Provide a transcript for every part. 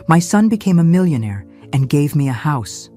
My son became a millionaire and gave me a house.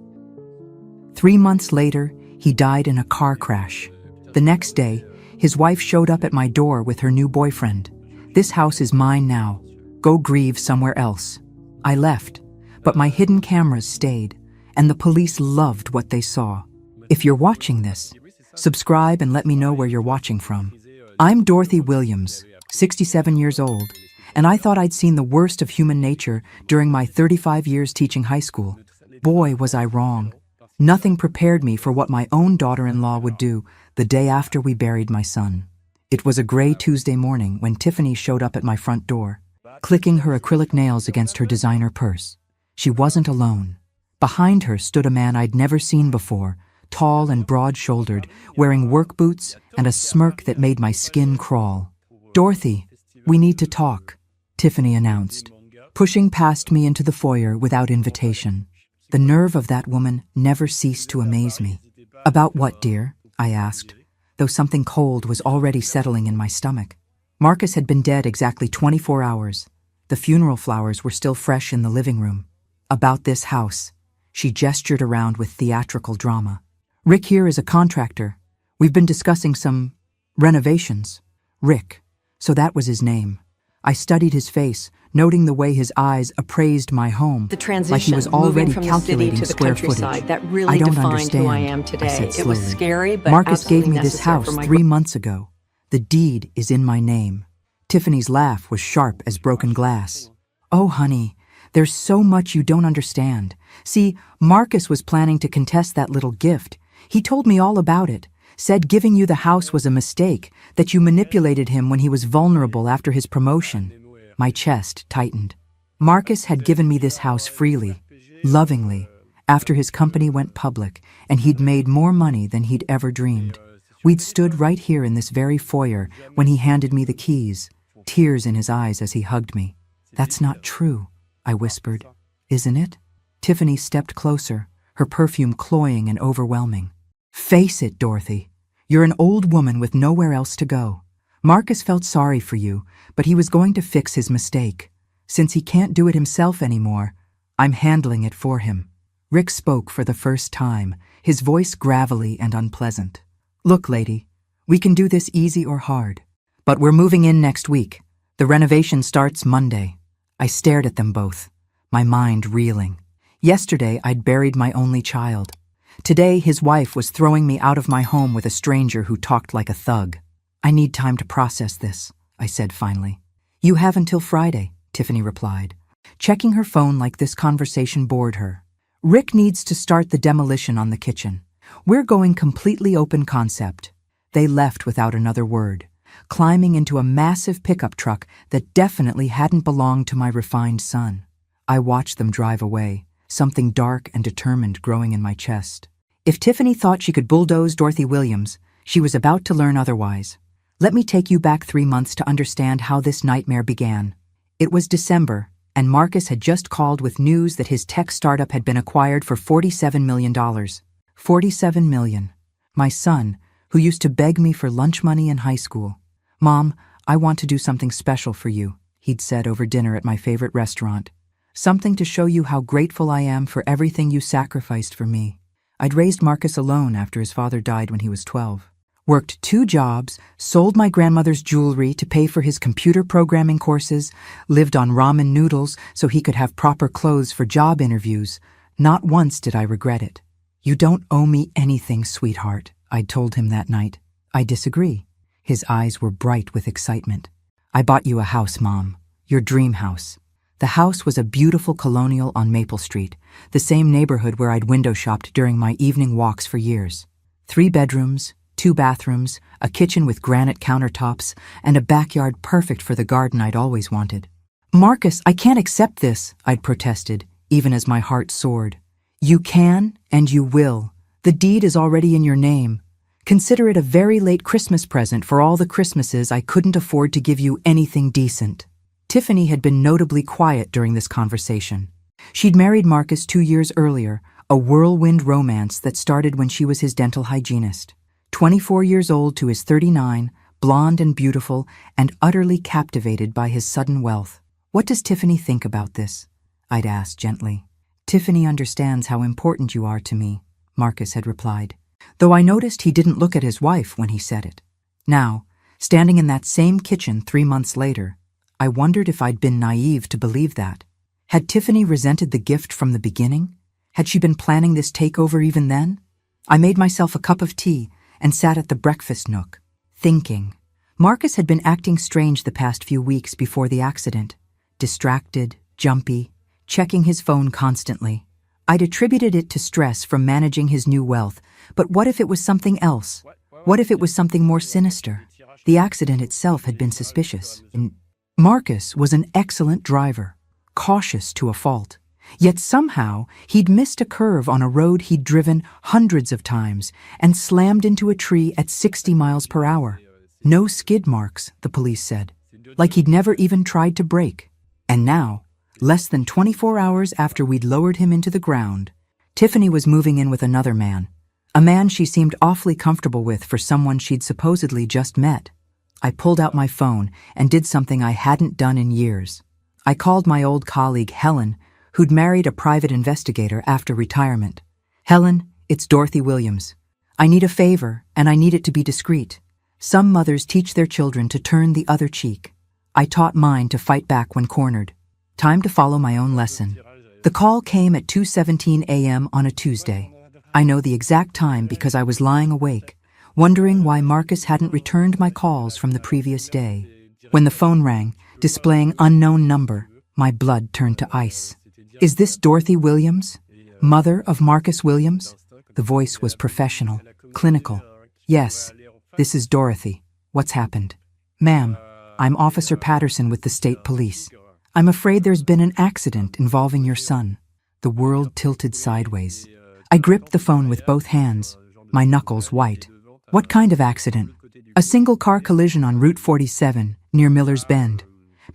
3 months later, he died in a car crash. The next day, his wife showed up at my door with her new boyfriend. This house is mine now. Go grieve somewhere else. I left, but my hidden cameras stayed, and the police loved what they saw. If you're watching this, subscribe and let me know where you're watching from. I'm Dorothy Williams, 67 years old, and I thought I'd seen the worst of human nature during my 35 years teaching high school. Boy, was I wrong. Nothing prepared me for what my own daughter-in-law would do the day after we buried my son. It was a gray Tuesday morning when Tiffany showed up at my front door, clicking her acrylic nails against her designer purse. She wasn't alone. Behind her stood a man I'd never seen before, tall and broad-shouldered, wearing work boots and a smirk that made my skin crawl. "Dorothy, we need to talk," Tiffany announced, pushing past me into the foyer without invitation. The nerve of that woman never ceased to amaze me. "About what, dear?" I asked, though something cold was already settling in my stomach. Marcus had been dead exactly 24 hours. The funeral flowers were still fresh in the living room. "About this house." She gestured around with theatrical drama. "Rick here is a contractor. We've been discussing some renovations." Rick. So that was his name. I studied his face, noting the way his eyes appraised my home, The transition, like he was already moving from the city calculating to the square countryside, footage. that really "I don't defined understand," who I am today. I said It was slowly. scary, but "Marcus gave absolutely me this necessary house for my 3 months ago. The deed is in my name." Tiffany's laugh was sharp as broken glass. "Oh, honey, there's so much you don't understand. See, Marcus was planning to contest that little gift. He told me all about it, said giving you the house was a mistake, that you manipulated him when he was vulnerable after his promotion." My chest tightened. Marcus had given me this house freely, lovingly, after his company went public, and he'd made more money than he'd ever dreamed. We'd stood right here in this very foyer when he handed me the keys, tears in his eyes as he hugged me. "That's not true," I whispered. "Isn't it?" Tiffany stepped closer, her perfume cloying and overwhelming. "Face it, Dorothy. You're an old woman with nowhere else to go. Marcus felt sorry for you, but he was going to fix his mistake. Since he can't do it himself anymore, I'm handling it for him." Rick spoke for the first time, his voice gravelly and unpleasant. "Look, lady, we can do this easy or hard, but we're moving in next week. The renovation starts Monday." I stared at them both, my mind reeling. Yesterday, I'd buried my only child. Today, his wife was throwing me out of my home with a stranger who talked like a thug. "I need time to process this," I said finally. "You have until Friday," Tiffany replied, checking her phone like this conversation bored her. "Rick needs to start the demolition on the kitchen. We're going completely open concept." They left without another word, climbing into a massive pickup truck that definitely hadn't belonged to my refined son. I watched them drive away, something dark and determined growing in my chest. If Tiffany thought she could bulldoze Dorothy Williams, she was about to learn otherwise. Let me take you back 3 months to understand how this nightmare began. It was December, and Marcus had just called with news that his tech startup had been acquired for $47 million. $47 million. My son, who used to beg me for lunch money in high school. "Mom, I want to do something special for you," he'd said over dinner at my favorite restaurant. "Something to show you how grateful I am for everything you sacrificed for me." I'd raised Marcus alone after his father died when he was 12. Worked 2 jobs, sold my grandmother's jewelry to pay for his computer programming courses, lived on ramen noodles so he could have proper clothes for job interviews. Not once did I regret it. "You don't owe me anything, sweetheart," I'd told him that night. "I disagree." His eyes were bright with excitement. "I bought you a house, Mom. Your dream house." The house was a beautiful colonial on Maple Street, the same neighborhood where I'd window shopped during my evening walks for years. 3 bedrooms, 2 bathrooms, a kitchen with granite countertops, and a backyard perfect for the garden I'd always wanted. "Marcus, I can't accept this," I'd protested, even as my heart soared. "You can, and you will. The deed is already in your name. Consider it a very late Christmas present for all the Christmases I couldn't afford to give you anything decent." Tiffany had been notably quiet during this conversation. She'd married Marcus 2 years earlier, a whirlwind romance that started when she was his dental hygienist. 24 years old to his 39, blonde and beautiful, and utterly captivated by his sudden wealth. "What does Tiffany think about this?" I'd asked gently. Tiffany understands how important you are to me, Marcus had replied, though I noticed he didn't look at his wife when he said it. Now, standing in that same kitchen 3 months later, I wondered if I'd been naive to believe that. Had Tiffany resented the gift from the beginning? Had she been planning this takeover even then? I made myself a cup of tea and sat at the breakfast nook, thinking. Marcus had been acting strange the past few weeks before the accident. Distracted, jumpy, checking his phone constantly. I'd attributed it to stress from managing his new wealth, but what if it was something else? What if it was something more sinister? The accident itself had been suspicious. Marcus was an excellent driver, cautious to a fault. Yet somehow he'd missed a curve on a road he'd driven hundreds of times and slammed into a tree at 60 miles per hour. No skid marks, the police said, like he'd never even tried to brake. And now, less than 24 hours after we'd lowered him into the ground, Tiffany was moving in with another man, a man she seemed awfully comfortable with for someone she'd supposedly just met. I pulled out my phone and did something I hadn't done in years. I called my old colleague Helen, who'd married a private investigator after retirement. Helen, it's Dorothy Williams. I need a favor, and I need it to be discreet. Some mothers teach their children to turn the other cheek. I taught mine to fight back when cornered. Time to follow my own lesson. The call came at 2:17 a.m. on a Tuesday. I know the exact time because I was lying awake, wondering why Marcus hadn't returned my calls from the previous day. When the phone rang, displaying unknown number, my blood turned to ice. Is this Dorothy Williams, mother of Marcus Williams? The voice was professional, clinical. Yes, this is Dorothy. What's happened? Ma'am, I'm Officer Patterson with the state police. I'm afraid there's been an accident involving your son. The world tilted sideways. I gripped the phone with both hands, my knuckles white. What kind of accident? A single-car collision on Route 47, near Miller's Bend.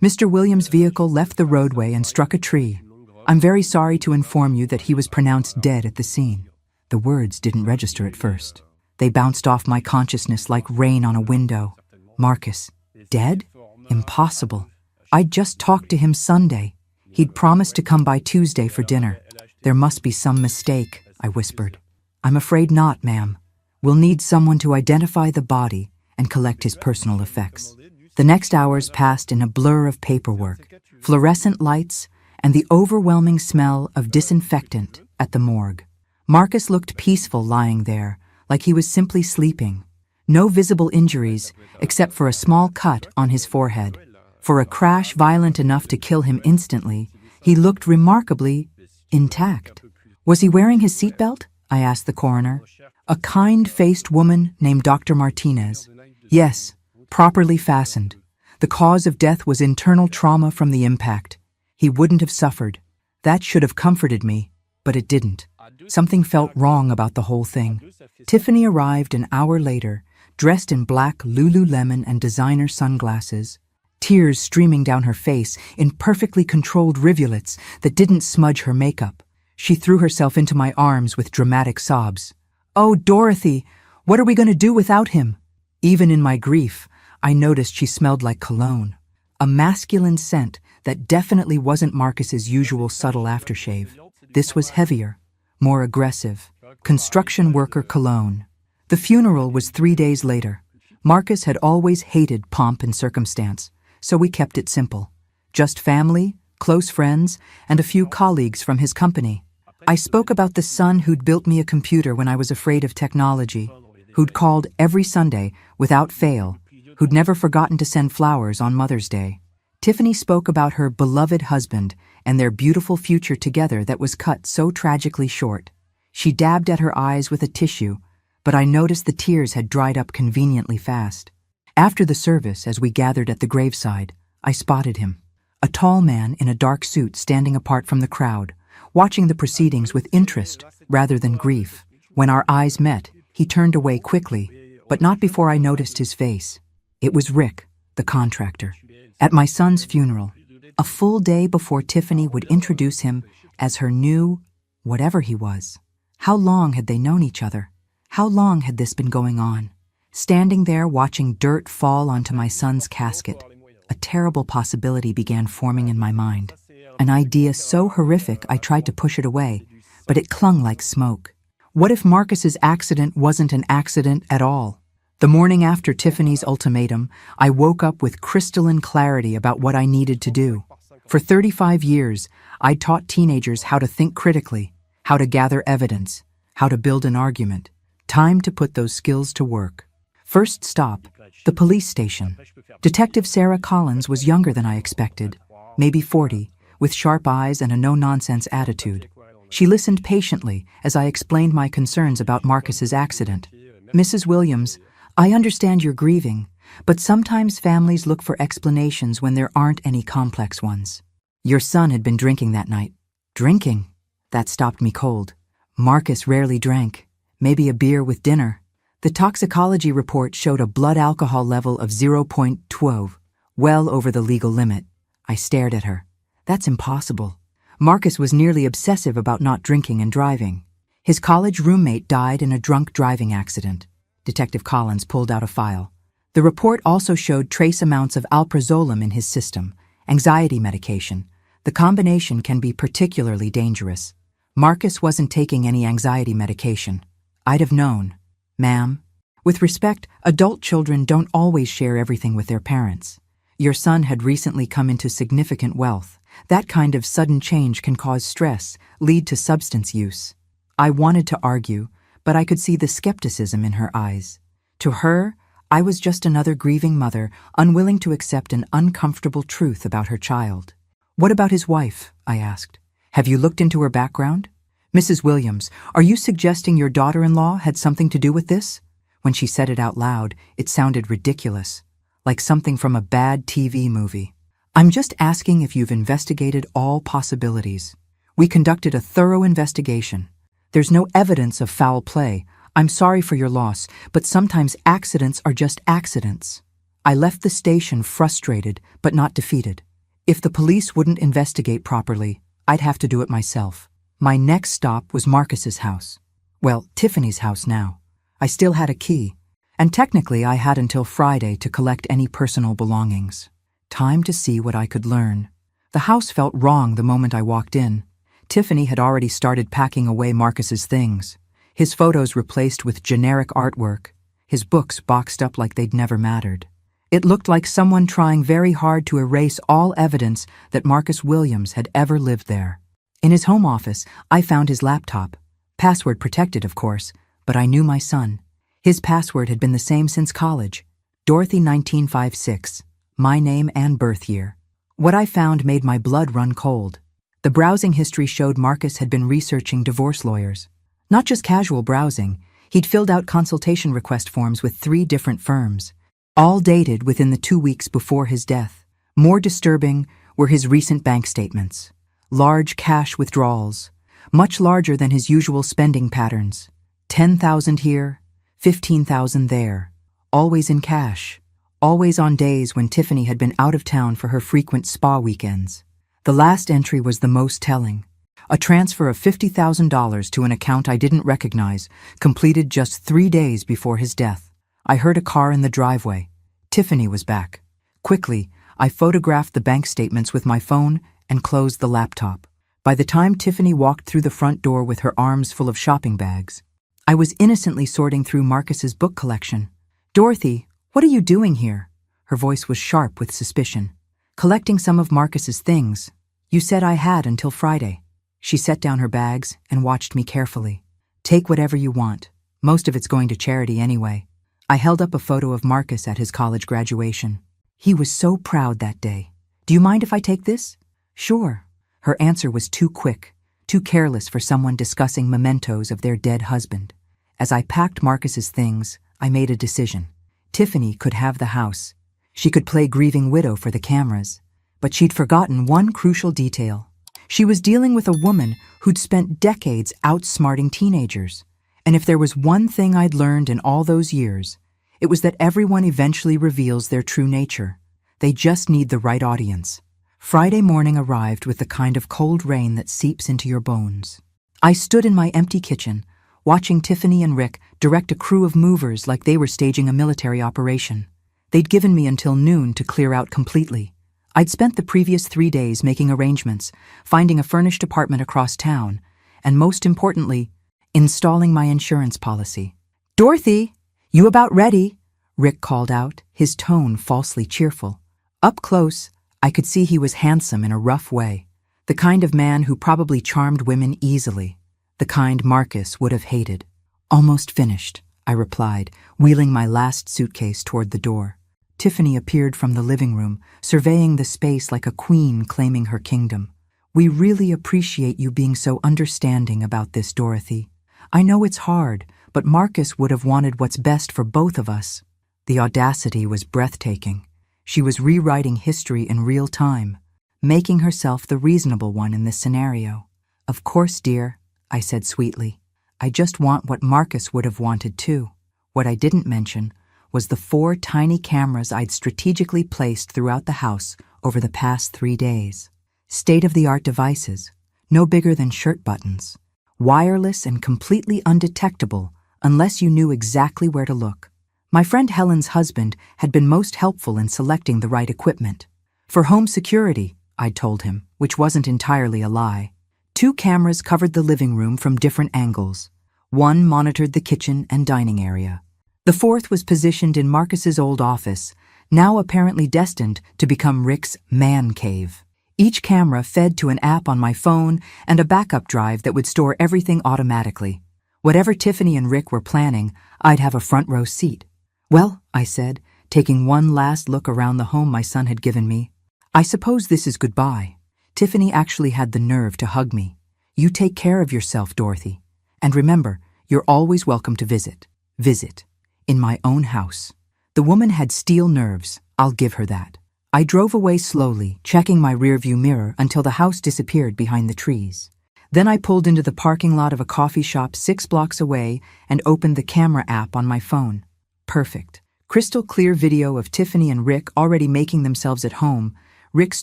Mr. Williams' vehicle left the roadway and struck a tree. I'm very sorry to inform you that he was pronounced dead at the scene. The words didn't register at first. They bounced off my consciousness like rain on a window. Marcus, dead? Impossible. I'd just talked to him Sunday. He'd promised to come by Tuesday for dinner. There must be some mistake, I whispered. I'm afraid not, ma'am. We'll need someone to identify the body and collect his personal effects. The next hours passed in a blur of paperwork, fluorescent lights, and the overwhelming smell of disinfectant at the morgue. Marcus looked peaceful lying there, like he was simply sleeping. No visible injuries, except for a small cut on his forehead. For a crash violent enough to kill him instantly, he looked remarkably intact. Was he wearing his seatbelt? I asked the coroner. A kind-faced woman named Dr. Martinez. Yes, properly fastened. The cause of death was internal trauma from the impact. He wouldn't have suffered. That should have comforted me, but it didn't. Something felt wrong about the whole thing. Tiffany arrived an hour later, dressed in black Lululemon and designer sunglasses, tears streaming down her face in perfectly controlled rivulets that didn't smudge her makeup. She threw herself into my arms with dramatic sobs. Oh, Dorothy, what are we going to do without him? Even in my grief, I noticed she smelled like cologne, a masculine scent that definitely wasn't Marcus's usual subtle aftershave. This was heavier, more aggressive, construction worker cologne. The funeral was 3 days later. Marcus had always hated pomp and circumstance, so we kept it simple. Just family, close friends, and a few colleagues from his company. I spoke about the son who'd built me a computer when I was afraid of technology, who'd called every Sunday without fail, who'd never forgotten to send flowers on Mother's Day. Tiffany spoke about her beloved husband and their beautiful future together that was cut so tragically short. She dabbed at her eyes with a tissue, but I noticed the tears had dried up conveniently fast. After the service, as we gathered at the graveside, I spotted him. A tall man in a dark suit standing apart from the crowd, watching the proceedings with interest rather than grief. When our eyes met, he turned away quickly, but not before I noticed his face. It was Rick, the contractor. At my son's funeral, a full day before Tiffany would introduce him as her new whatever he was. How long had they known each other? How long had this been going on? Standing there watching dirt fall onto my son's casket, a terrible possibility began forming in my mind. An idea so horrific I tried to push it away, but it clung like smoke. What if Marcus's accident wasn't an accident at all? The morning after Tiffany's ultimatum, I woke up with crystalline clarity about what I needed to do. For 35 years, I'd taught teenagers how to think critically, how to gather evidence, how to build an argument. Time to put those skills to work. First stop, the police station. Detective Sarah Collins was younger than I expected, maybe 40, with sharp eyes and a no-nonsense attitude. She listened patiently as I explained my concerns about Marcus's accident. "Mrs. Williams, I understand you're grieving, but sometimes families look for explanations when there aren't any complex ones. Your son had been drinking that night." "Drinking?" That stopped me cold. Marcus rarely drank, maybe a beer with dinner. The toxicology report showed a blood alcohol level of 0.12, well over the legal limit. I stared at her. That's impossible. Marcus was nearly obsessive about not drinking and driving. His college roommate died in a drunk driving accident. Detective Collins pulled out a file. The report also showed trace amounts of alprazolam in his system, anxiety medication. The combination can be particularly dangerous. Marcus wasn't taking any anxiety medication. I'd have known. "Ma'am, with respect, adult children don't always share everything with their parents. Your son had recently come into significant wealth. That kind of sudden change can cause stress, lead to substance use." I wanted to argue, but I could see the skepticism in her eyes. To her, I was just another grieving mother, unwilling to accept an uncomfortable truth about her child. "What about his wife?" I asked. "Have you looked into her background?" "Mrs. Williams, are you suggesting your daughter-in-law had something to do with this?" When she said it out loud, it sounded ridiculous, like something from a bad TV movie. "I'm just asking if you've investigated all possibilities. We conducted a thorough investigation. There's no evidence of foul play. I'm sorry for your loss, but sometimes accidents are just accidents." I left the station frustrated, but not defeated. If the police wouldn't investigate properly, I'd have to do it myself. My next stop was Marcus's house. Well, Tiffany's house now. I still had a key, and technically I had until Friday to collect any personal belongings. Time to see what I could learn. The house felt wrong the moment I walked in. Tiffany had already started packing away Marcus's things. His photos replaced with generic artwork, his books boxed up like they'd never mattered. It looked like someone trying very hard to erase all evidence that Marcus Williams had ever lived there. In his home office, I found his laptop. Password protected, of course, but I knew my son. His password had been the same since college. Dorothy 1956, my name and birth year. What I found made my blood run cold. The browsing history showed Marcus had been researching divorce lawyers. Not just casual browsing, he'd filled out consultation request forms with 3 different firms, all dated within the 2 weeks before his death. More disturbing were his recent bank statements. Large cash withdrawals, much larger than his usual spending patterns. 10,000 here, 15,000 there, always in cash, always on days when Tiffany had been out of town for her frequent spa weekends. The last entry was the most telling. A transfer of $50,000 to an account I didn't recognize, completed just 3 days before his death. I heard a car in the driveway. Tiffany was back. Quickly, I photographed the bank statements with my phone and closed the laptop. By the time Tiffany walked through the front door with her arms full of shopping bags, I was innocently sorting through Marcus's book collection. "Dorothy, what are you doing here?" Her voice was sharp with suspicion. "Collecting some of Marcus's things. You said I had until Friday." She set down her bags and watched me carefully. "Take whatever you want. Most of it's going to charity anyway." I held up a photo of Marcus at his college graduation. He was so proud that day. "Do you mind if I take this?" "Sure." Her answer was too quick, too careless for someone discussing mementos of their dead husband. As I packed Marcus's things, I made a decision. Tiffany could have the house. She could play grieving widow for the cameras. But she'd forgotten one crucial detail. She was dealing with a woman who'd spent decades outsmarting teenagers. And if there was one thing I'd learned in all those years, it was that everyone eventually reveals their true nature. They just need the right audience. Friday morning arrived with the kind of cold rain that seeps into your bones. I stood in my empty kitchen, watching Tiffany and Rick direct a crew of movers like they were staging a military operation. They'd given me until noon to clear out completely. I'd spent the previous 3 days making arrangements, finding a furnished apartment across town, and most importantly, installing my insurance policy. "Dorothy, you about ready?" Rick called out, his tone falsely cheerful. Up close, I could see he was handsome in a rough way, the kind of man who probably charmed women easily, the kind Marcus would have hated. "Almost finished," I replied, wheeling my last suitcase toward the door. Tiffany appeared from the living room, surveying the space like a queen claiming her kingdom. "We really appreciate you being so understanding about this, Dorothy. I know it's hard, but Marcus would have wanted what's best for both of us." The audacity was breathtaking. She was rewriting history in real time, making herself the reasonable one in this scenario. "Of course, dear," I said sweetly. "I just want what Marcus would have wanted too." What I didn't mention was the 4 tiny cameras I'd strategically placed throughout the house over the past 3 days. State-of-the-art devices, no bigger than shirt buttons, wireless and completely undetectable unless you knew exactly where to look. My friend Helen's husband had been most helpful in selecting the right equipment. For home security, I'd told him, which wasn't entirely a lie. 2 cameras covered the living room from different angles. 1 monitored the kitchen and dining area. The 4th was positioned in Marcus's old office, now apparently destined to become Rick's man cave. Each camera fed to an app on my phone and a backup drive that would store everything automatically. Whatever Tiffany and Rick were planning, I'd have a front row seat. "Well," I said, taking one last look around the home my son had given me, "I suppose this is goodbye." Tiffany actually had the nerve to hug me. "You take care of yourself, Dorothy. And remember, you're always welcome to visit. Visit. In my own house." The woman had steel nerves, I'll give her that. I drove away slowly, checking my rearview mirror until the house disappeared behind the trees. Then I pulled into the parking lot of a coffee shop 6 blocks away and opened the camera app on my phone. Perfect. Crystal clear video of Tiffany and Rick already making themselves at home, Rick's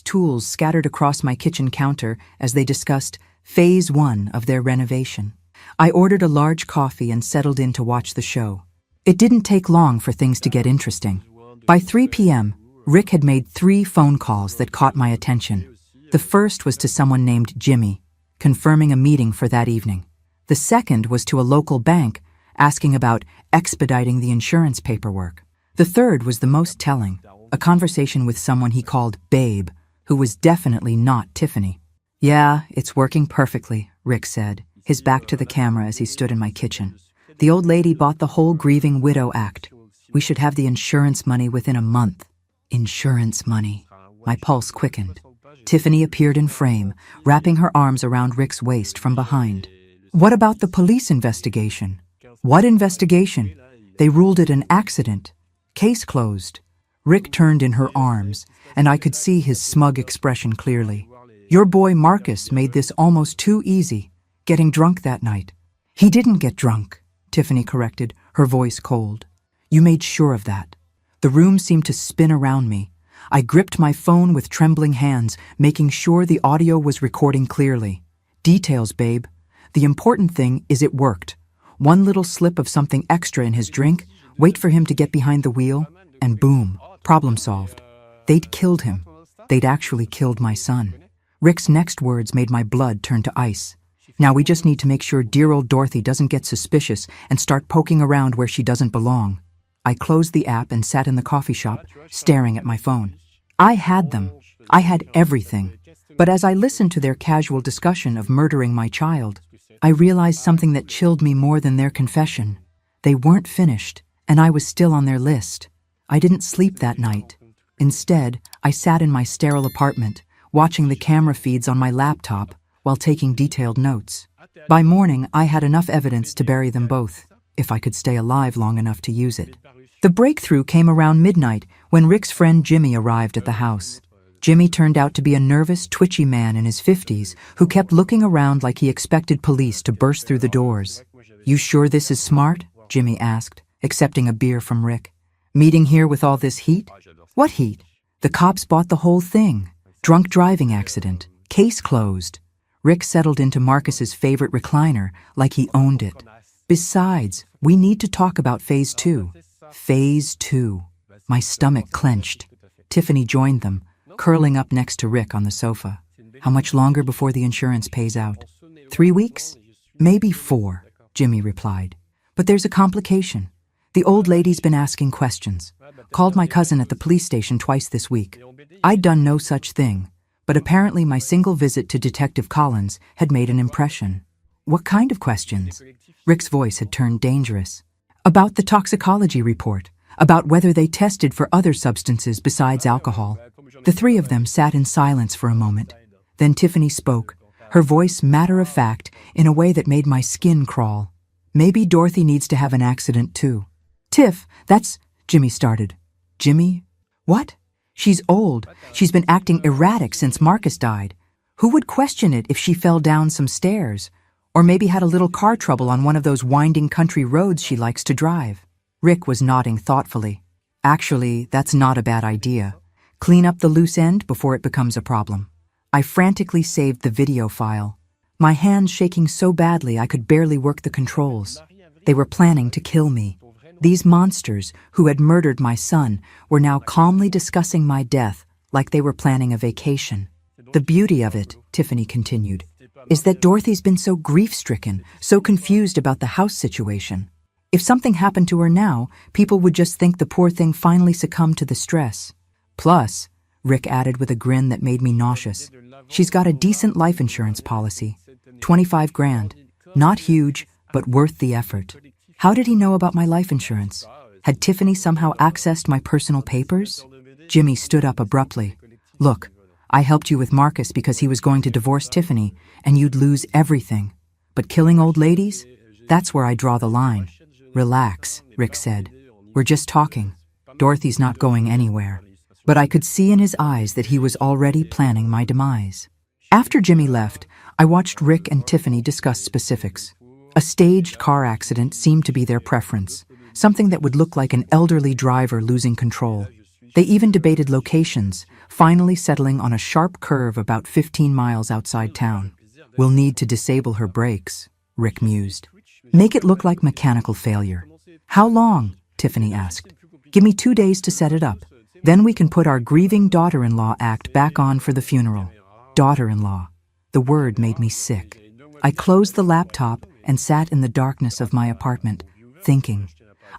tools scattered across my kitchen counter as they discussed phase 1 of their renovation. I ordered a large coffee and settled in to watch the show. It didn't take long for things to get interesting. By 3 p.m., Rick had made 3 phone calls that caught my attention. The first was to someone named Jimmy, confirming a meeting for that evening. The second was to a local bank, asking about expediting the insurance paperwork. The third was the most telling, a conversation with someone he called Babe, who was definitely not Tiffany. "Yeah, it's working perfectly," Rick said, his back to the camera as he stood in my kitchen. "The old lady bought the whole grieving widow act. We should have the insurance money within a month." Insurance money. My pulse quickened. Tiffany appeared in frame, wrapping her arms around Rick's waist from behind. "What about the police investigation?" "What investigation? They ruled it an accident. Case closed." Rick turned in her arms, and I could see his smug expression clearly. "Your boy Marcus made this almost too easy, getting drunk that night." "He didn't get drunk," Tiffany corrected, her voice cold. "You made sure of that." The room seemed to spin around me. I gripped my phone with trembling hands, making sure the audio was recording clearly. "Details, babe. The important thing is it worked. One little slip of something extra in his drink, wait for him to get behind the wheel, and boom, problem solved. They'd killed him. They'd actually killed my son." Rick's next words made my blood turn to ice. "Now we just need to make sure dear old Dorothy doesn't get suspicious and start poking around where she doesn't belong." I closed the app and sat in the coffee shop, staring at my phone. I had them. I had everything. But as I listened to their casual discussion of murdering my child, I realized something that chilled me more than their confession. They weren't finished, and I was still on their list. I didn't sleep that night. Instead, I sat in my sterile apartment, watching the camera feeds on my laptop while taking detailed notes. By morning, I had enough evidence to bury them both, if I could stay alive long enough to use it. The breakthrough came around midnight when Rick's friend Jimmy arrived at the house. Jimmy turned out to be a nervous, twitchy man in his 50s who kept looking around like he expected police to burst through the doors. "You sure this is smart?" Jimmy asked, accepting a beer from Rick. "Meeting here with all this heat?" "What heat?" "The cops bought the whole thing. Drunk driving accident. Case closed." Rick settled into Marcus's favorite recliner like he owned it. "Besides, we need to talk about phase 2. Phase 2. My stomach clenched. Tiffany joined them, curling up next to Rick on the sofa. How much longer before the insurance pays out? 3 weeks? Maybe 4, Jimmy replied. But there's a complication. The old lady's been asking questions. Called my cousin at the police station twice this week. I'd done no such thing, but apparently my single visit to Detective Collins had made an impression. What kind of questions? Rick's voice had turned dangerous. About the toxicology report, about whether they tested for other substances besides alcohol. The three of them sat in silence for a moment. Then Tiffany spoke, her voice matter-of-fact in a way that made my skin crawl. Maybe Dorothy needs to have an accident too. Tiff, that's... Jimmy started. Jimmy? What? She's old. She's been acting erratic since Marcus died. Who would question it if she fell down some stairs? Or maybe had a little car trouble on one of those winding country roads she likes to drive. Rick was nodding thoughtfully. Actually, that's not a bad idea. Clean up the loose end before it becomes a problem. I frantically saved the video file. My hands shaking so badly I could barely work the controls. They were planning to kill me. These monsters, who had murdered my son, were now calmly discussing my death like they were planning a vacation. The beauty of it, Tiffany continued, is that Dorothy's been so grief-stricken, so confused about the house situation. If something happened to her now, people would just think the poor thing finally succumbed to the stress. Plus, Rick added with a grin that made me nauseous, she's got a decent life insurance policy. 25 grand. Not huge, but worth the effort. How did he know about my life insurance? Had Tiffany somehow accessed my personal papers? Jimmy stood up abruptly. Look, I helped you with Marcus because he was going to divorce Tiffany, and you'd lose everything. But killing old ladies? That's where I draw the line. Relax, Rick said. We're just talking. Dorothy's not going anywhere. But I could see in his eyes that he was already planning my demise. After Jimmy left, I watched Rick and Tiffany discuss specifics. A staged car accident seemed to be their preference, something that would look like an elderly driver losing control. They even debated locations, finally settling on a sharp curve about 15 miles outside town. We'll need to disable her brakes, Rick mused. Make it look like mechanical failure. How long? Tiffany asked. Give me 2 days to set it up. Then we can put our grieving daughter-in-law act back on for the funeral. Daughter-in-law. The word made me sick. I closed the laptop and sat in the darkness of my apartment, thinking.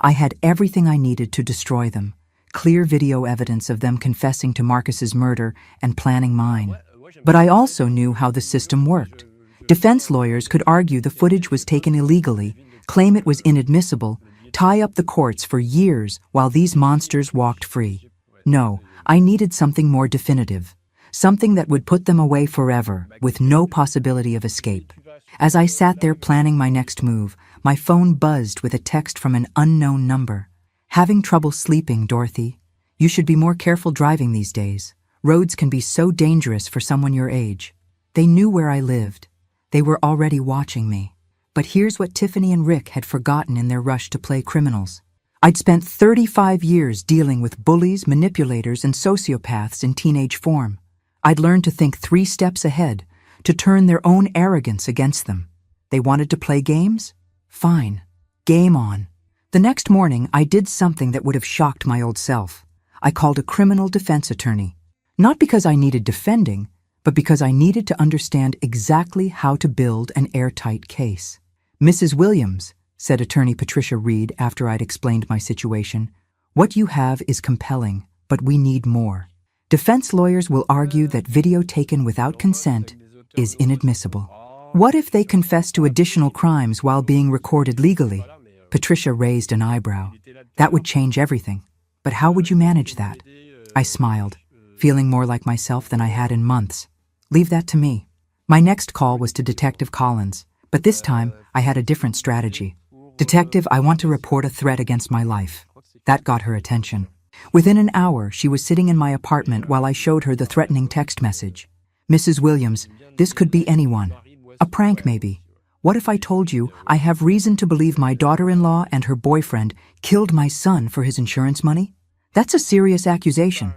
I had everything I needed to destroy them. Clear video evidence of them confessing to Marcus's murder and planning mine. But I also knew how the system worked. Defense lawyers could argue the footage was taken illegally, claim it was inadmissible, tie up the courts for years while these monsters walked free. No, I needed something more definitive. Something that would put them away forever, with no possibility of escape. As I sat there planning my next move, my phone buzzed with a text from an unknown number. Having trouble sleeping, Dorothy. You should be more careful driving these days. Roads can be so dangerous for someone your age. They knew where I lived. They were already watching me. But here's what Tiffany and Rick had forgotten in their rush to play criminals. I'd spent 35 years dealing with bullies, manipulators, and sociopaths in teenage form. I'd learned to think 3 steps ahead, to turn their own arrogance against them. They wanted to play games? Fine. Game on. The next morning, I did something that would have shocked my old self. I called a criminal defense attorney. Not because I needed defending, but because I needed to understand exactly how to build an airtight case. Mrs. Williams, said attorney Patricia Reed after I'd explained my situation, what you have is compelling, but we need more. Defense lawyers will argue that video taken without consent is inadmissible. What if they confess to additional crimes while being recorded legally? Patricia raised an eyebrow. That would change everything. But how would you manage that? I smiled, feeling more like myself than I had in months. Leave that to me. My next call was to Detective Collins, but this time I had a different strategy. Detective, I want to report a threat against my life. That got her attention. Within an hour, she was sitting in my apartment while I showed her the threatening text message. Mrs. Williams, this could be anyone. A prank, maybe. What if I told you I have reason to believe my daughter-in-law and her boyfriend killed my son for his insurance money? That's a serious accusation.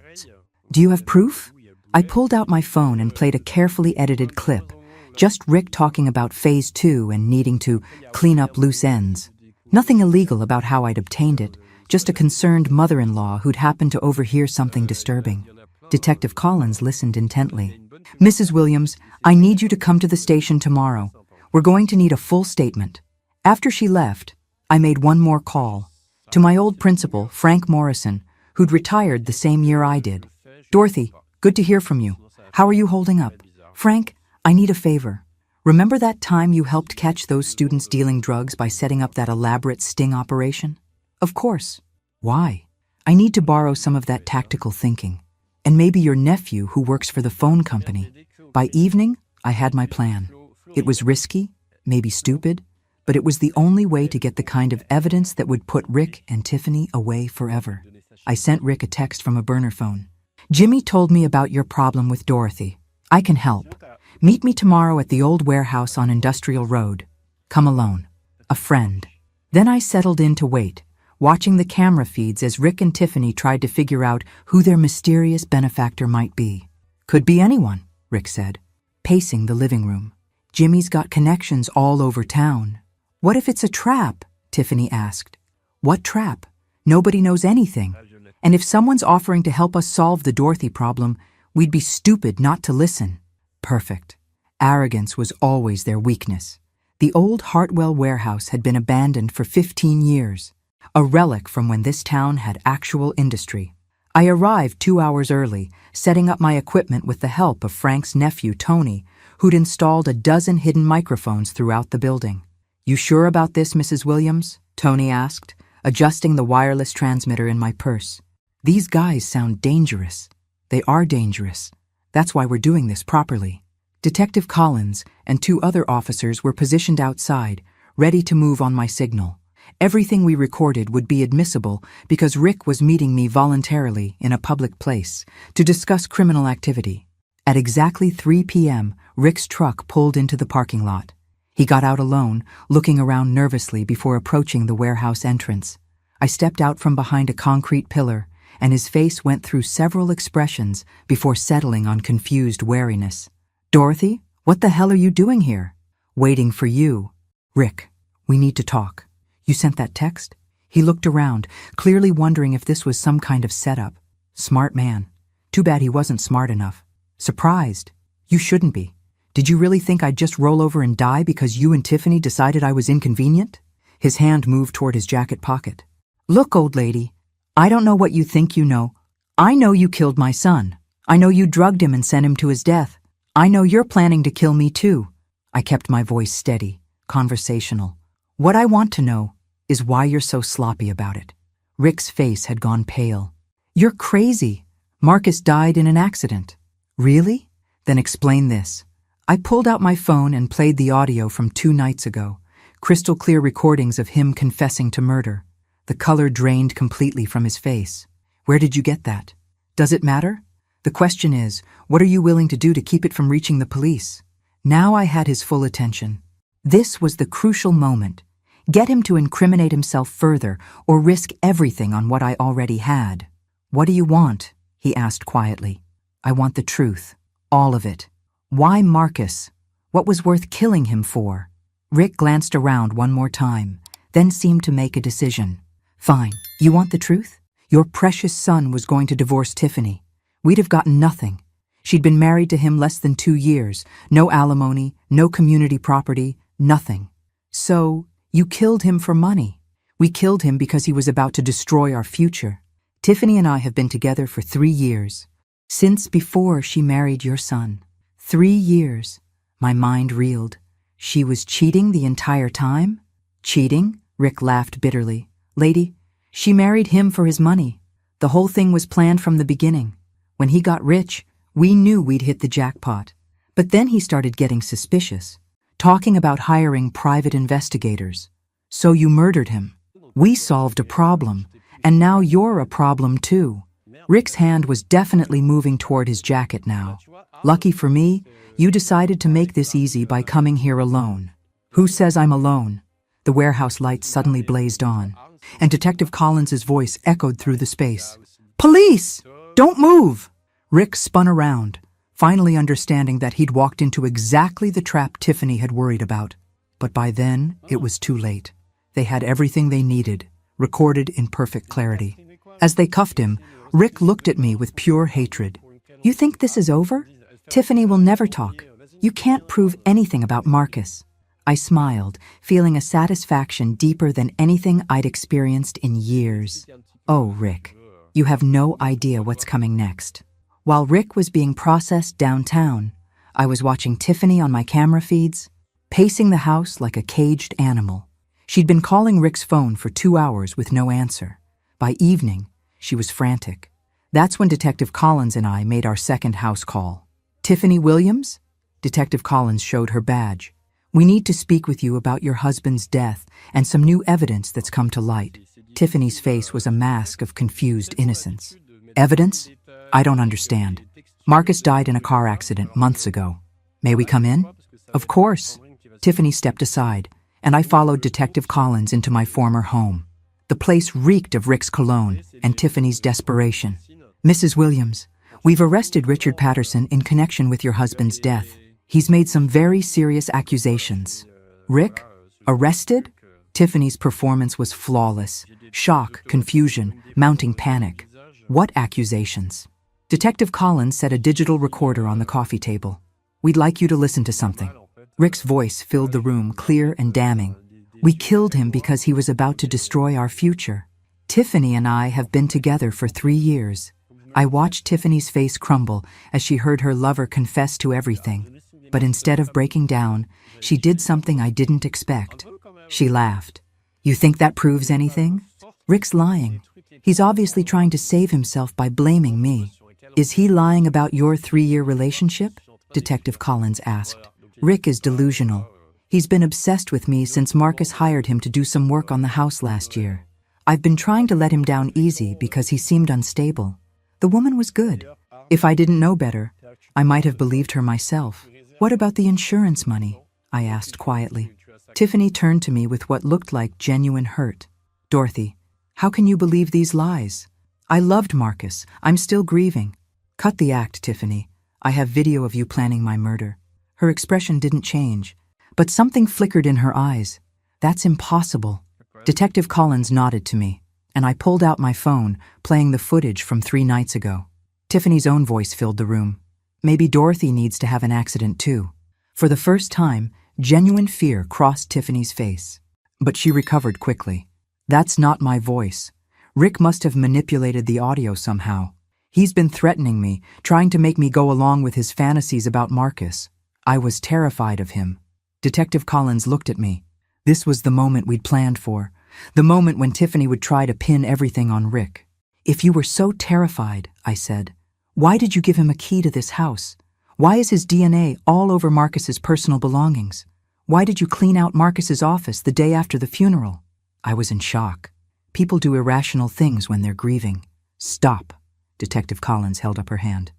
Do you have proof? I pulled out my phone and played a carefully edited clip. Just Rick talking about phase 2 and needing to clean up loose ends. Nothing illegal about how I'd obtained it, just a concerned mother-in-law who'd happened to overhear something disturbing. Detective Collins listened intently. Mrs. Williams, I need you to come to the station tomorrow. We're going to need a full statement. After she left, I made one more call. To my old principal, Frank Morrison, who'd retired the same year I did. Dorothy, good to hear from you. How are you holding up? Frank, I need a favor. Remember that time you helped catch those students dealing drugs by setting up that elaborate sting operation? Of course. Why? I need to borrow some of that tactical thinking. And maybe your nephew who works for the phone company. By evening, I had my plan. It was risky, maybe stupid, but it was the only way to get the kind of evidence that would put Rick and Tiffany away forever. I sent Rick a text from a burner phone. Jimmy told me about your problem with Dorothy. I can help. Meet me tomorrow at the old warehouse on Industrial Road. Come alone. A friend. Then I settled in to wait, watching the camera feeds as Rick and Tiffany tried to figure out who their mysterious benefactor might be. Could be anyone, Rick said, pacing the living room. Jimmy's got connections all over town. What if it's a trap? Tiffany asked. What trap? Nobody knows anything. And if someone's offering to help us solve the Dorothy problem, we'd be stupid not to listen. Perfect. Arrogance was always their weakness. The old Hartwell warehouse had been abandoned for 15 years, a relic from when this town had actual industry. I arrived 2 hours early, setting up my equipment with the help of Frank's nephew, Tony, who'd installed a dozen hidden microphones throughout the building. You sure about this, Mrs. Williams? Tony asked, adjusting the wireless transmitter in my purse. These guys sound dangerous. They are dangerous. That's why we're doing this properly. Detective Collins and 2 other officers were positioned outside, ready to move on my signal. Everything we recorded would be admissible because Rick was meeting me voluntarily in a public place to discuss criminal activity. At exactly 3 p.m., Rick's truck pulled into the parking lot. He got out alone, looking around nervously before approaching the warehouse entrance. I stepped out from behind a concrete pillar, and his face went through several expressions before settling on confused wariness. Dorothy, what the hell are you doing here? Waiting for you. Rick, we need to talk. You sent that text? He looked around, clearly wondering if this was some kind of setup. Smart man. Too bad he wasn't smart enough. Surprised. You shouldn't be. Did you really think I'd just roll over and die because you and Tiffany decided I was inconvenient? His hand moved toward his jacket pocket. Look, old lady, I don't know what you think you know. I know you killed my son. I know you drugged him and sent him to his death. I know you're planning to kill me too. I kept my voice steady, conversational. What I want to know is why you're so sloppy about it. Rick's face had gone pale. You're crazy. Marcus died in an accident. Really? Then explain this. I pulled out my phone and played the audio from 2 nights ago, crystal clear recordings of him confessing to murder. The color drained completely from his face. Where did you get that? Does it matter? The question is, what are you willing to do to keep it from reaching the police? Now I had his full attention. This was the crucial moment. Get him to incriminate himself further or risk everything on what I already had. What do you want? He asked quietly. I want the truth. All of it. Why Marcus? What was worth killing him for? Rick glanced around one more time, then seemed to make a decision. Fine. You want the truth? Your precious son was going to divorce Tiffany. We'd have gotten nothing. She'd been married to him less than 2 years. No alimony, no community property, nothing. So, you killed him for money. We killed him because he was about to destroy our future. Tiffany and I have been together for 3 years. Since before she married your son. 3 years. My mind reeled. She was cheating the entire time? Cheating? Rick laughed bitterly. Lady, she married him for his money. The whole thing was planned from the beginning. When he got rich, we knew we'd hit the jackpot. But then he started getting suspicious, talking about hiring private investigators. So you murdered him. We solved a problem, and now you're a problem too. Rick's hand was definitely moving toward his jacket now. Lucky for me, you decided to make this easy by coming here alone. Who says I'm alone? The warehouse lights suddenly blazed on, and Detective Collins's voice echoed through the space. Police! Don't move! Rick spun around, finally understanding that he'd walked into exactly the trap Tiffany had worried about. But by then, it was too late. They had everything they needed, recorded in perfect clarity. As they cuffed him, Rick looked at me with pure hatred. You think this is over? Tiffany will never talk. You can't prove anything about Marcus. I smiled, feeling a satisfaction deeper than anything I'd experienced in years. Oh, Rick, you have no idea what's coming next. While Rick was being processed downtown, I was watching Tiffany on my camera feeds, pacing the house like a caged animal. She'd been calling Rick's phone for 2 hours with no answer. By evening, she was frantic. That's when Detective Collins and I made our second house call. Tiffany Williams? Detective Collins showed her badge. We need to speak with you about your husband's death and some new evidence that's come to light. Tiffany's face was a mask of confused innocence. Evidence? I don't understand. Marcus died in a car accident months ago. May we come in? Of course. Tiffany stepped aside, and I followed Detective Collins into my former home. The place reeked of Rick's cologne and Tiffany's desperation. Mrs. Williams, we've arrested Richard Patterson in connection with your husband's death. He's made some very serious accusations. Rick? Arrested? Tiffany's performance was flawless. Shock, confusion, mounting panic. What accusations? Detective Collins set a digital recorder on the coffee table. We'd like you to listen to something. Rick's voice filled the room, clear and damning. We killed him because he was about to destroy our future. Tiffany and I have been together for 3 years. I watched Tiffany's face crumble as she heard her lover confess to everything. But instead of breaking down, she did something I didn't expect. She laughed. You think that proves anything? Rick's lying. He's obviously trying to save himself by blaming me. Is he lying about your 3-year relationship? Detective Collins asked. Rick is delusional. He's been obsessed with me since Marcus hired him to do some work on the house last year. I've been trying to let him down easy because he seemed unstable. The woman was good. If I didn't know better, I might have believed her myself. What about the insurance money? I asked quietly. Tiffany turned to me with what looked like genuine hurt. Dorothy, how can you believe these lies? I loved Marcus. I'm still grieving. Cut the act, Tiffany. I have video of you planning my murder. Her expression didn't change, but something flickered in her eyes. That's impossible. Detective Collins nodded to me, and I pulled out my phone, playing the footage from 3 nights ago. Tiffany's own voice filled the room. Maybe Dorothy needs to have an accident too. For the first time, genuine fear crossed Tiffany's face. But she recovered quickly. That's not my voice. Rick must have manipulated the audio somehow. He's been threatening me, trying to make me go along with his fantasies about Marcus. I was terrified of him. Detective Collins looked at me. This was the moment we'd planned for. The moment when Tiffany would try to pin everything on Rick. If you were so terrified, I said, why did you give him a key to this house? Why is his DNA all over Marcus's personal belongings? Why did you clean out Marcus's office the day after the funeral? I was in shock. People do irrational things when they're grieving. Stop. Detective Collins held up her hand.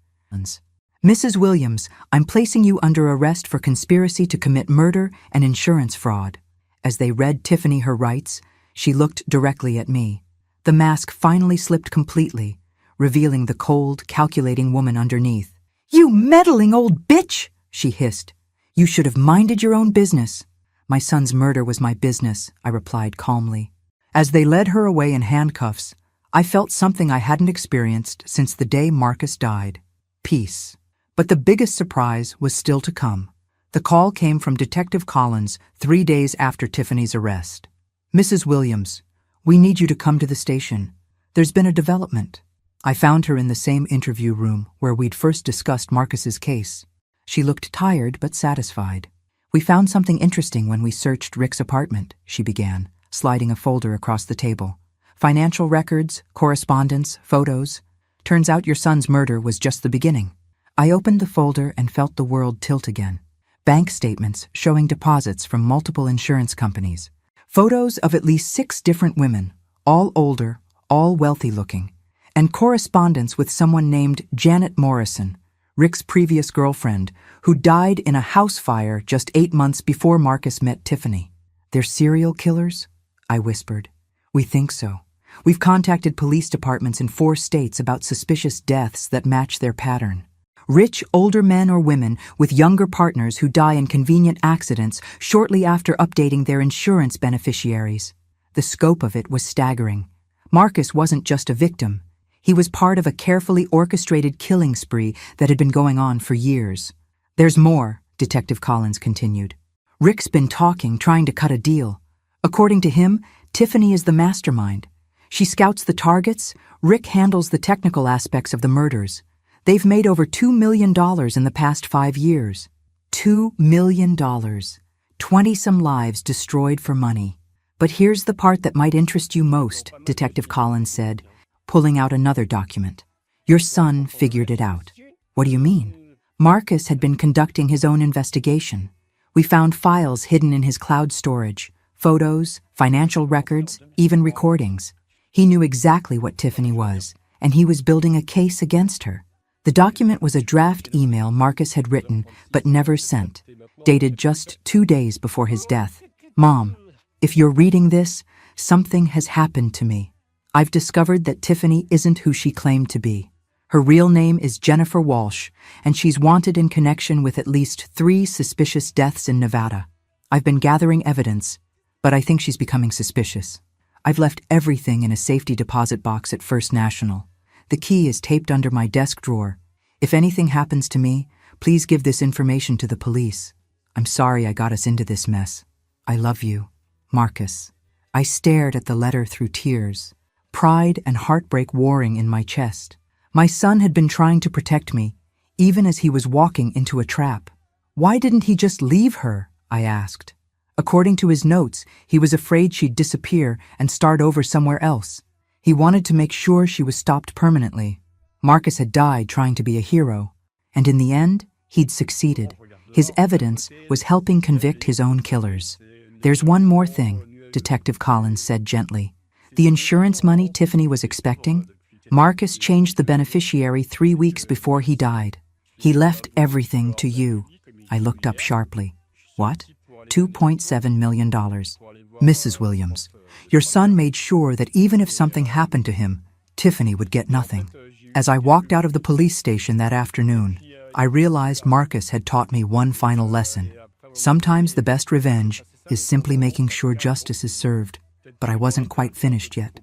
Mrs. Williams, I'm placing you under arrest for conspiracy to commit murder and insurance fraud. As they read Tiffany her rights, she looked directly at me. The mask finally slipped completely, revealing the cold, calculating woman underneath. You meddling old bitch, she hissed. You should have minded your own business. My son's murder was my business, I replied calmly. As they led her away in handcuffs, I felt something I hadn't experienced since the day Marcus died. Peace. But the biggest surprise was still to come. The call came from Detective Collins 3 days after Tiffany's arrest. Mrs. Williams, we need you to come to the station. There's been a development. I found her in the same interview room where we'd first discussed Marcus's case. She looked tired but satisfied. We found something interesting when we searched Rick's apartment, she began, sliding a folder across the table. Financial records, correspondence, photos. Turns out your son's murder was just the beginning. I opened the folder and felt the world tilt again. Bank statements showing deposits from multiple insurance companies. Photos of at least 6 different women, all older, all wealthy-looking, and correspondence with someone named Janet Morrison, Rick's previous girlfriend, who died in a house fire just 8 months before Marcus met Tiffany. They're serial killers? I whispered. We think so. We've contacted police departments in 4 states about suspicious deaths that match their pattern. Rich, older men or women with younger partners who die in convenient accidents shortly after updating their insurance beneficiaries. The scope of it was staggering. Marcus wasn't just a victim. He was part of a carefully orchestrated killing spree that had been going on for years. "There's more," Detective Collins continued. "Rick's been talking, trying to cut a deal. According to him, Tiffany is the mastermind. She scouts the targets, Rick handles the technical aspects of the murders. They've made over $2 million in the past 5 years. $2 million. 20-some lives destroyed for money. But here's the part that might interest you most," Detective Collins said, pulling out another document. "Your son figured it out." "What do you mean?" "Marcus had been conducting his own investigation. We found files hidden in his cloud storage, photos, financial records, even recordings. He knew exactly what Tiffany was, and he was building a case against her." The document was a draft email Marcus had written but never sent, dated just 2 days before his death. "Mom, if you're reading this, something has happened to me. I've discovered that Tiffany isn't who she claimed to be. Her real name is Jennifer Walsh, and she's wanted in connection with at least 3 suspicious deaths in Nevada. I've been gathering evidence, but I think she's becoming suspicious. I've left everything in a safety deposit box at First National. The key is taped under my desk drawer. If anything happens to me, please give this information to the police. I'm sorry I got us into this mess. I love you, Marcus." I stared at the letter through tears, pride and heartbreak warring in my chest. My son had been trying to protect me, even as he was walking into a trap. "Why didn't he just leave her?" I asked. According to his notes, he was afraid she'd disappear and start over somewhere else. He wanted to make sure she was stopped permanently. Marcus had died trying to be a hero, and in the end, he'd succeeded. His evidence was helping convict his own killers. "There's one more thing," Detective Collins said gently. "The insurance money Tiffany was expecting? Marcus changed the beneficiary 3 weeks before he died. He left everything to you." I looked up sharply. "What?" $2.7 million. "Mrs. Williams, your son made sure that even if something happened to him, Tiffany would get nothing." As I walked out of the police station that afternoon, I realized Marcus had taught me one final lesson. Sometimes the best revenge is simply making sure justice is served. But I wasn't quite finished yet.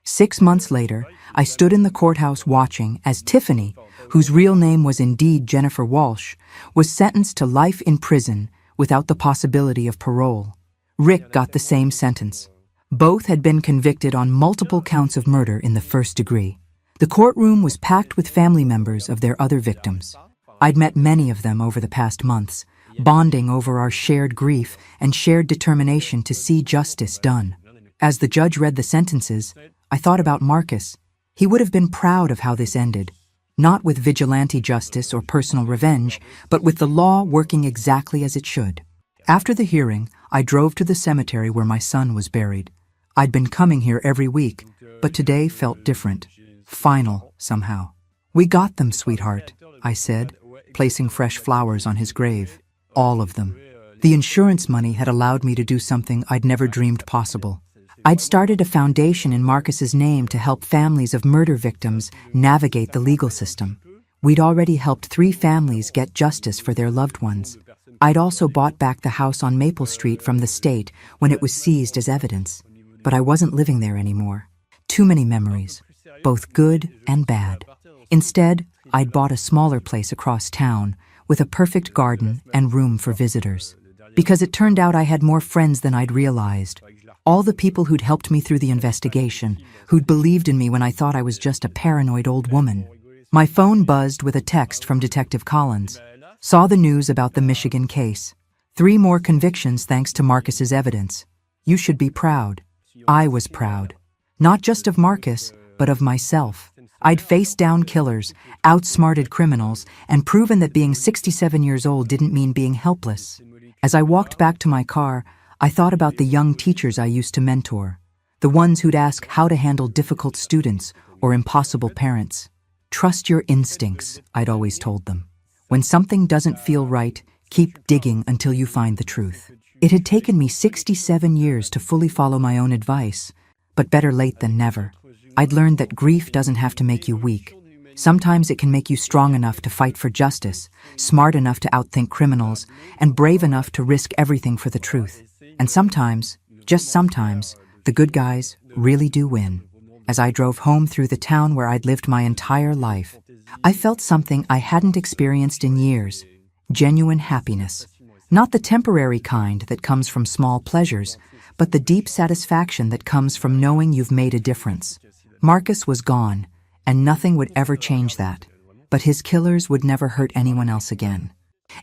6 months later, I stood in the courthouse watching as Tiffany, whose real name was indeed Jennifer Walsh, was sentenced to life in prison without the possibility of parole. Rick got the same sentence. Both had been convicted on multiple counts of murder in the first degree. The courtroom was packed with family members of their other victims. I'd met many of them over the past months, bonding over our shared grief and shared determination to see justice done. As the judge read the sentences, I thought about Marcus. He would have been proud of how this ended, not with vigilante justice or personal revenge, but with the law working exactly as it should. After the hearing, I drove to the cemetery where my son was buried. I'd been coming here every week, but today felt different. Final, somehow. "We got them, sweetheart," I said, placing fresh flowers on his grave. All of them. The insurance money had allowed me to do something I'd never dreamed possible. I'd started a foundation in Marcus's name to help families of murder victims navigate the legal system. We'd already helped 3 families get justice for their loved ones. I'd also bought back the house on Maple Street from the state when it was seized as evidence. But I wasn't living there anymore. Too many memories, both good and bad. Instead, I'd bought a smaller place across town with a perfect garden and room for visitors. Because it turned out I had more friends than I'd realized. All the people who'd helped me through the investigation, who'd believed in me when I thought I was just a paranoid old woman. My phone buzzed with a text from Detective Collins. Saw the news about the Michigan case. 3 more convictions thanks to Marcus's evidence. You should be proud. I was proud. Not just of Marcus, but of myself. I'd faced down killers, outsmarted criminals, and proven that being 67 years old didn't mean being helpless. As I walked back to my car, I thought about the young teachers I used to mentor, the ones who'd ask how to handle difficult students or impossible parents. Trust your instincts, I'd always told them. When something doesn't feel right, keep digging until you find the truth. It had taken me 67 years to fully follow my own advice, but better late than never. I'd learned that grief doesn't have to make you weak. Sometimes it can make you strong enough to fight for justice, smart enough to outthink criminals, and brave enough to risk everything for the truth. And sometimes, just sometimes, the good guys really do win. as I drove home through the town where I'd lived my entire life. I felt something I hadn't experienced in years, genuine happiness. Not the temporary kind that comes from small pleasures, but the deep satisfaction that comes from knowing you've made a difference. Marcus was gone, and nothing would ever change that. But his killers would never hurt anyone else again.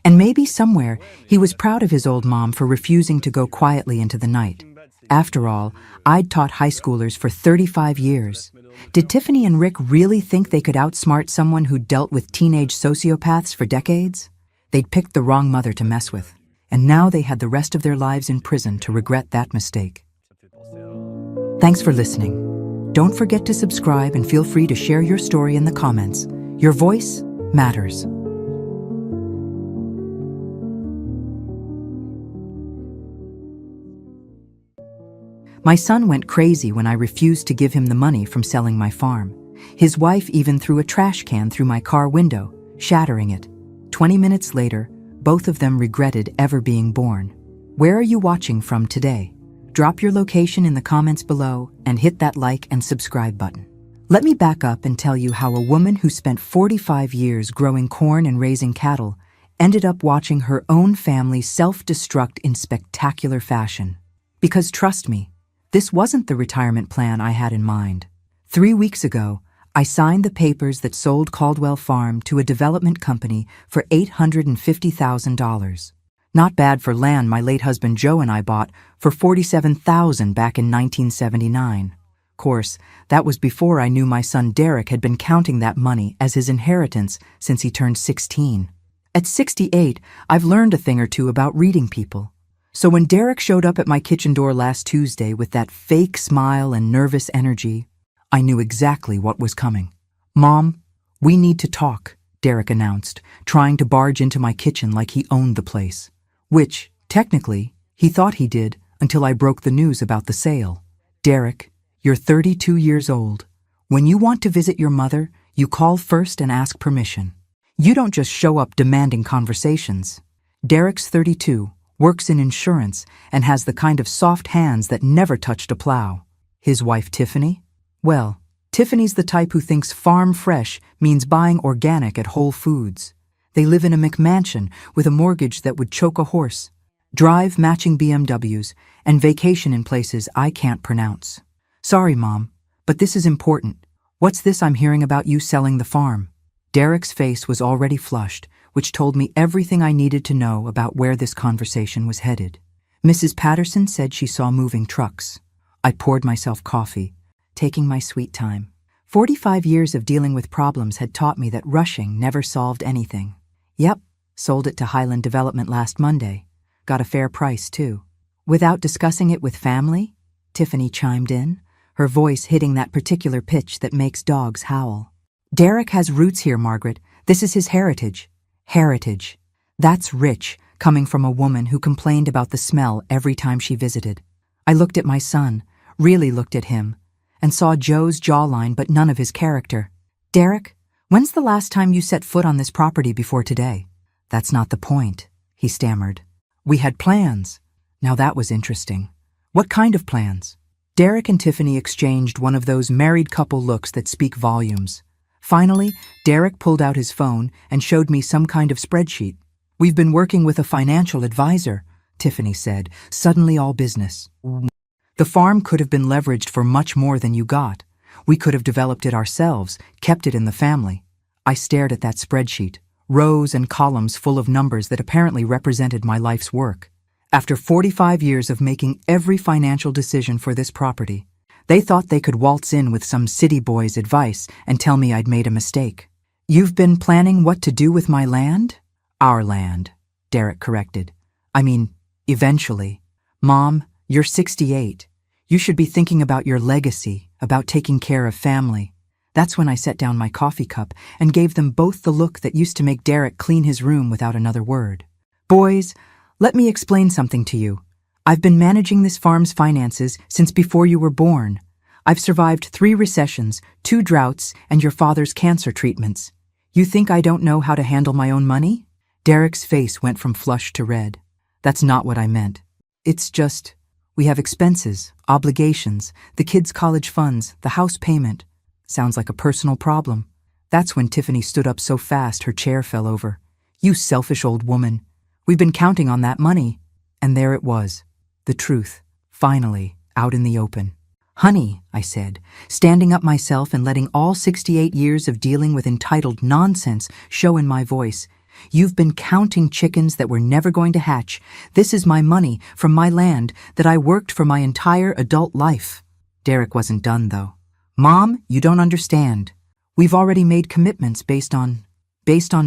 And maybe somewhere he was proud of his old mom for refusing to go quietly into the night. After all, I'd taught high schoolers for 35 years. Did Tiffany and Rick really think they could outsmart someone who dealt with teenage sociopaths for decades? They'd picked the wrong mother to mess with, and now they had the rest of their lives in prison to regret that mistake. Thanks for listening. Don't forget to subscribe and feel free to share your story in the comments. Your voice matters. My son went crazy when I refused to give him the money from selling my farm. His wife even threw a trash can through my car window, shattering it. 20 minutes later, both of them regretted ever being born. Where are you watching from today? Drop your location in the comments below and hit that like and subscribe button. Let me back up and tell you how a woman who spent 45 years growing corn and raising cattle ended up watching her own family self-destruct in spectacular fashion. Because trust me, this wasn't the retirement plan I had in mind. 3 weeks ago, I signed the papers that sold Caldwell Farm to a development company for $850,000. Not bad for land my late husband Joe and I bought for $47,000 back in 1979. Of course, that was before I knew my son Derek had been counting that money as his inheritance since he turned 16. At 68, I've learned a thing or two about reading people. So when Derek showed up at my kitchen door last Tuesday with that fake smile and nervous energy, I knew exactly what was coming. "Mom, we need to talk," Derek announced, trying to barge into my kitchen like he owned the place. Which, technically, he thought he did until I broke the news about the sale. "Derek, you're 32 years old. When you want to visit your mother, you call first and ask permission. You don't just show up demanding conversations." Derek's 32, works in insurance, and has the kind of soft hands that never touched a plow. His wife Tiffany? Well, Tiffany's the type who thinks farm fresh means buying organic at Whole Foods. They live in a McMansion with a mortgage that would choke a horse, drive matching BMWs, and vacation in places I can't pronounce. "Sorry, Mom, but this is important. What's this I'm hearing about you selling the farm?" Derek's face was already flushed, which told me everything I needed to know about where this conversation was headed. Mrs. Patterson said she saw moving trucks. I poured myself coffee, taking my sweet time. 45 years of dealing with problems had taught me that rushing never solved anything. Yep, sold it to Highland Development last Monday. Got a fair price, too. Without discussing it with family, Tiffany chimed in, her voice hitting that particular pitch that makes dogs howl. "Derek has roots here, Margaret. This is his heritage." Heritage. That's rich, coming from a woman who complained about the smell every time she visited. I looked at my son, really looked at him, and saw Joe's jawline but none of his character. "Derek, when's the last time you set foot on this property before today?" "That's not the point," he stammered. "We had plans." Now that was interesting. "What kind of plans?" Derek and Tiffany exchanged one of those married couple looks that speak volumes. Finally, Derek pulled out his phone and showed me some kind of spreadsheet. "We've been working with a financial advisor," Tiffany said, suddenly all business. "The farm could have been leveraged for much more than you got. We could have developed it ourselves, kept it in the family." I stared at that spreadsheet, rows and columns full of numbers that apparently represented my life's work. After 45 years of making every financial decision for this property, they thought they could waltz in with some city boy's advice and tell me I'd made a mistake. "You've been planning what to do with my land?" "Our land," Derek corrected. "I mean, eventually. Mom, you're 68. You should be thinking about your legacy, about taking care of family." That's when I set down my coffee cup and gave them both the look that used to make Derek clean his room without another word. "Boys, let me explain something to you. I've been managing this farm's finances since before you were born. I've survived 3 recessions, 2 droughts, and your father's cancer treatments. You think I don't know how to handle my own money?" Derek's face went from flush to red. "That's not what I meant. It's just, We have expenses, obligations, the kids' college funds, the house payment. Sounds like a personal problem. That's when Tiffany stood up so fast her chair fell over. You selfish old woman. We've been counting on that money. And there it was. The truth, finally, out in the open. Honey, I said, standing up myself and letting all 68 years of dealing with entitled nonsense show in my voice. You've been counting chickens that were never going to hatch. This is my money from my land that I worked for my entire adult life. Derek wasn't done, though. Mom, you don't understand. We've already made commitments based on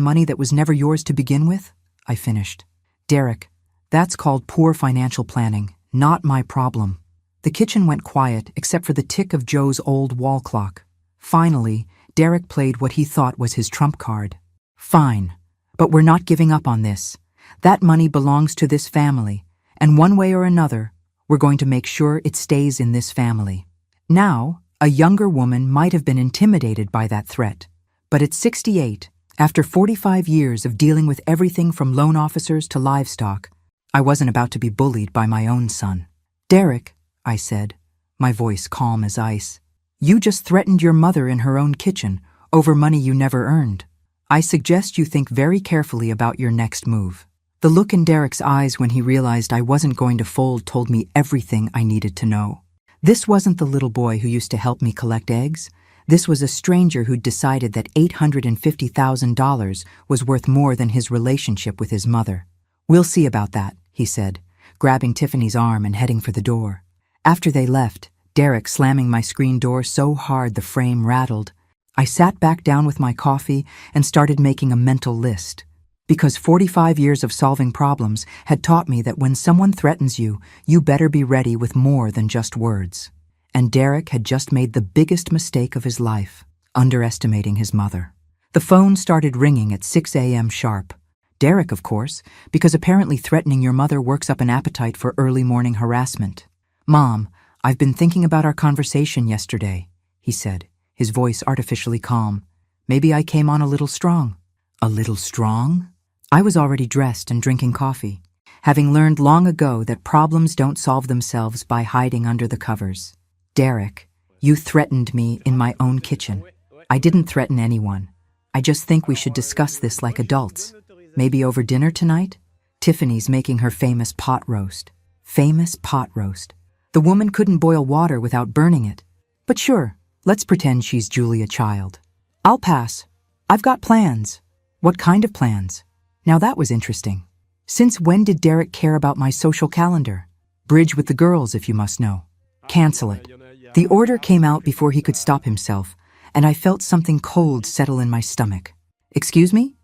money that was never yours to begin with, I finished. Derek, that's called poor financial planning, not my problem. The kitchen went quiet except for the tick of Joe's old wall clock. Finally, Derek played what he thought was his trump card. Fine, but we're not giving up on this. That money belongs to this family, and one way or another, we're going to make sure it stays in this family. Now, a younger woman might have been intimidated by that threat, but at 68, after 45 years of dealing with everything from loan officers to livestock, I wasn't about to be bullied by my own son. Derek, I said, my voice calm as ice, you just threatened your mother in her own kitchen over money you never earned. I suggest you think very carefully about your next move. The look in Derek's eyes when he realized I wasn't going to fold told me everything I needed to know. This wasn't the little boy who used to help me collect eggs. This was a stranger who'd decided that $850,000 was worth more than his relationship with his mother. We'll see about that, he said, grabbing Tiffany's arm and heading for the door. After they left, Derek slamming my screen door so hard the frame rattled, I sat back down with my coffee and started making a mental list. Because 45 years of solving problems had taught me that when someone threatens you, you better be ready with more than just words. And Derek had just made the biggest mistake of his life, underestimating his mother. The phone started ringing at 6 a.m. sharp. Derek, of course, because apparently threatening your mother works up an appetite for early morning harassment. Mom, I've been thinking about our conversation yesterday, he said, his voice artificially calm. Maybe I came on a little strong. A little strong? I was already dressed and drinking coffee, having learned long ago that problems don't solve themselves by hiding under the covers. Derek, you threatened me in my own kitchen. I didn't threaten anyone. I just think we should discuss this like adults. Maybe over dinner tonight? Tiffany's making her famous pot roast. Famous pot roast. The woman couldn't boil water without burning it. But sure, let's pretend she's Julia Child. I'll pass. I've got plans. What kind of plans? Now that was interesting. Since when did Derek care about my social calendar? Bridge with the girls, if you must know. Cancel it. The order came out before he could stop himself, and I felt something cold settle in my stomach. Excuse me?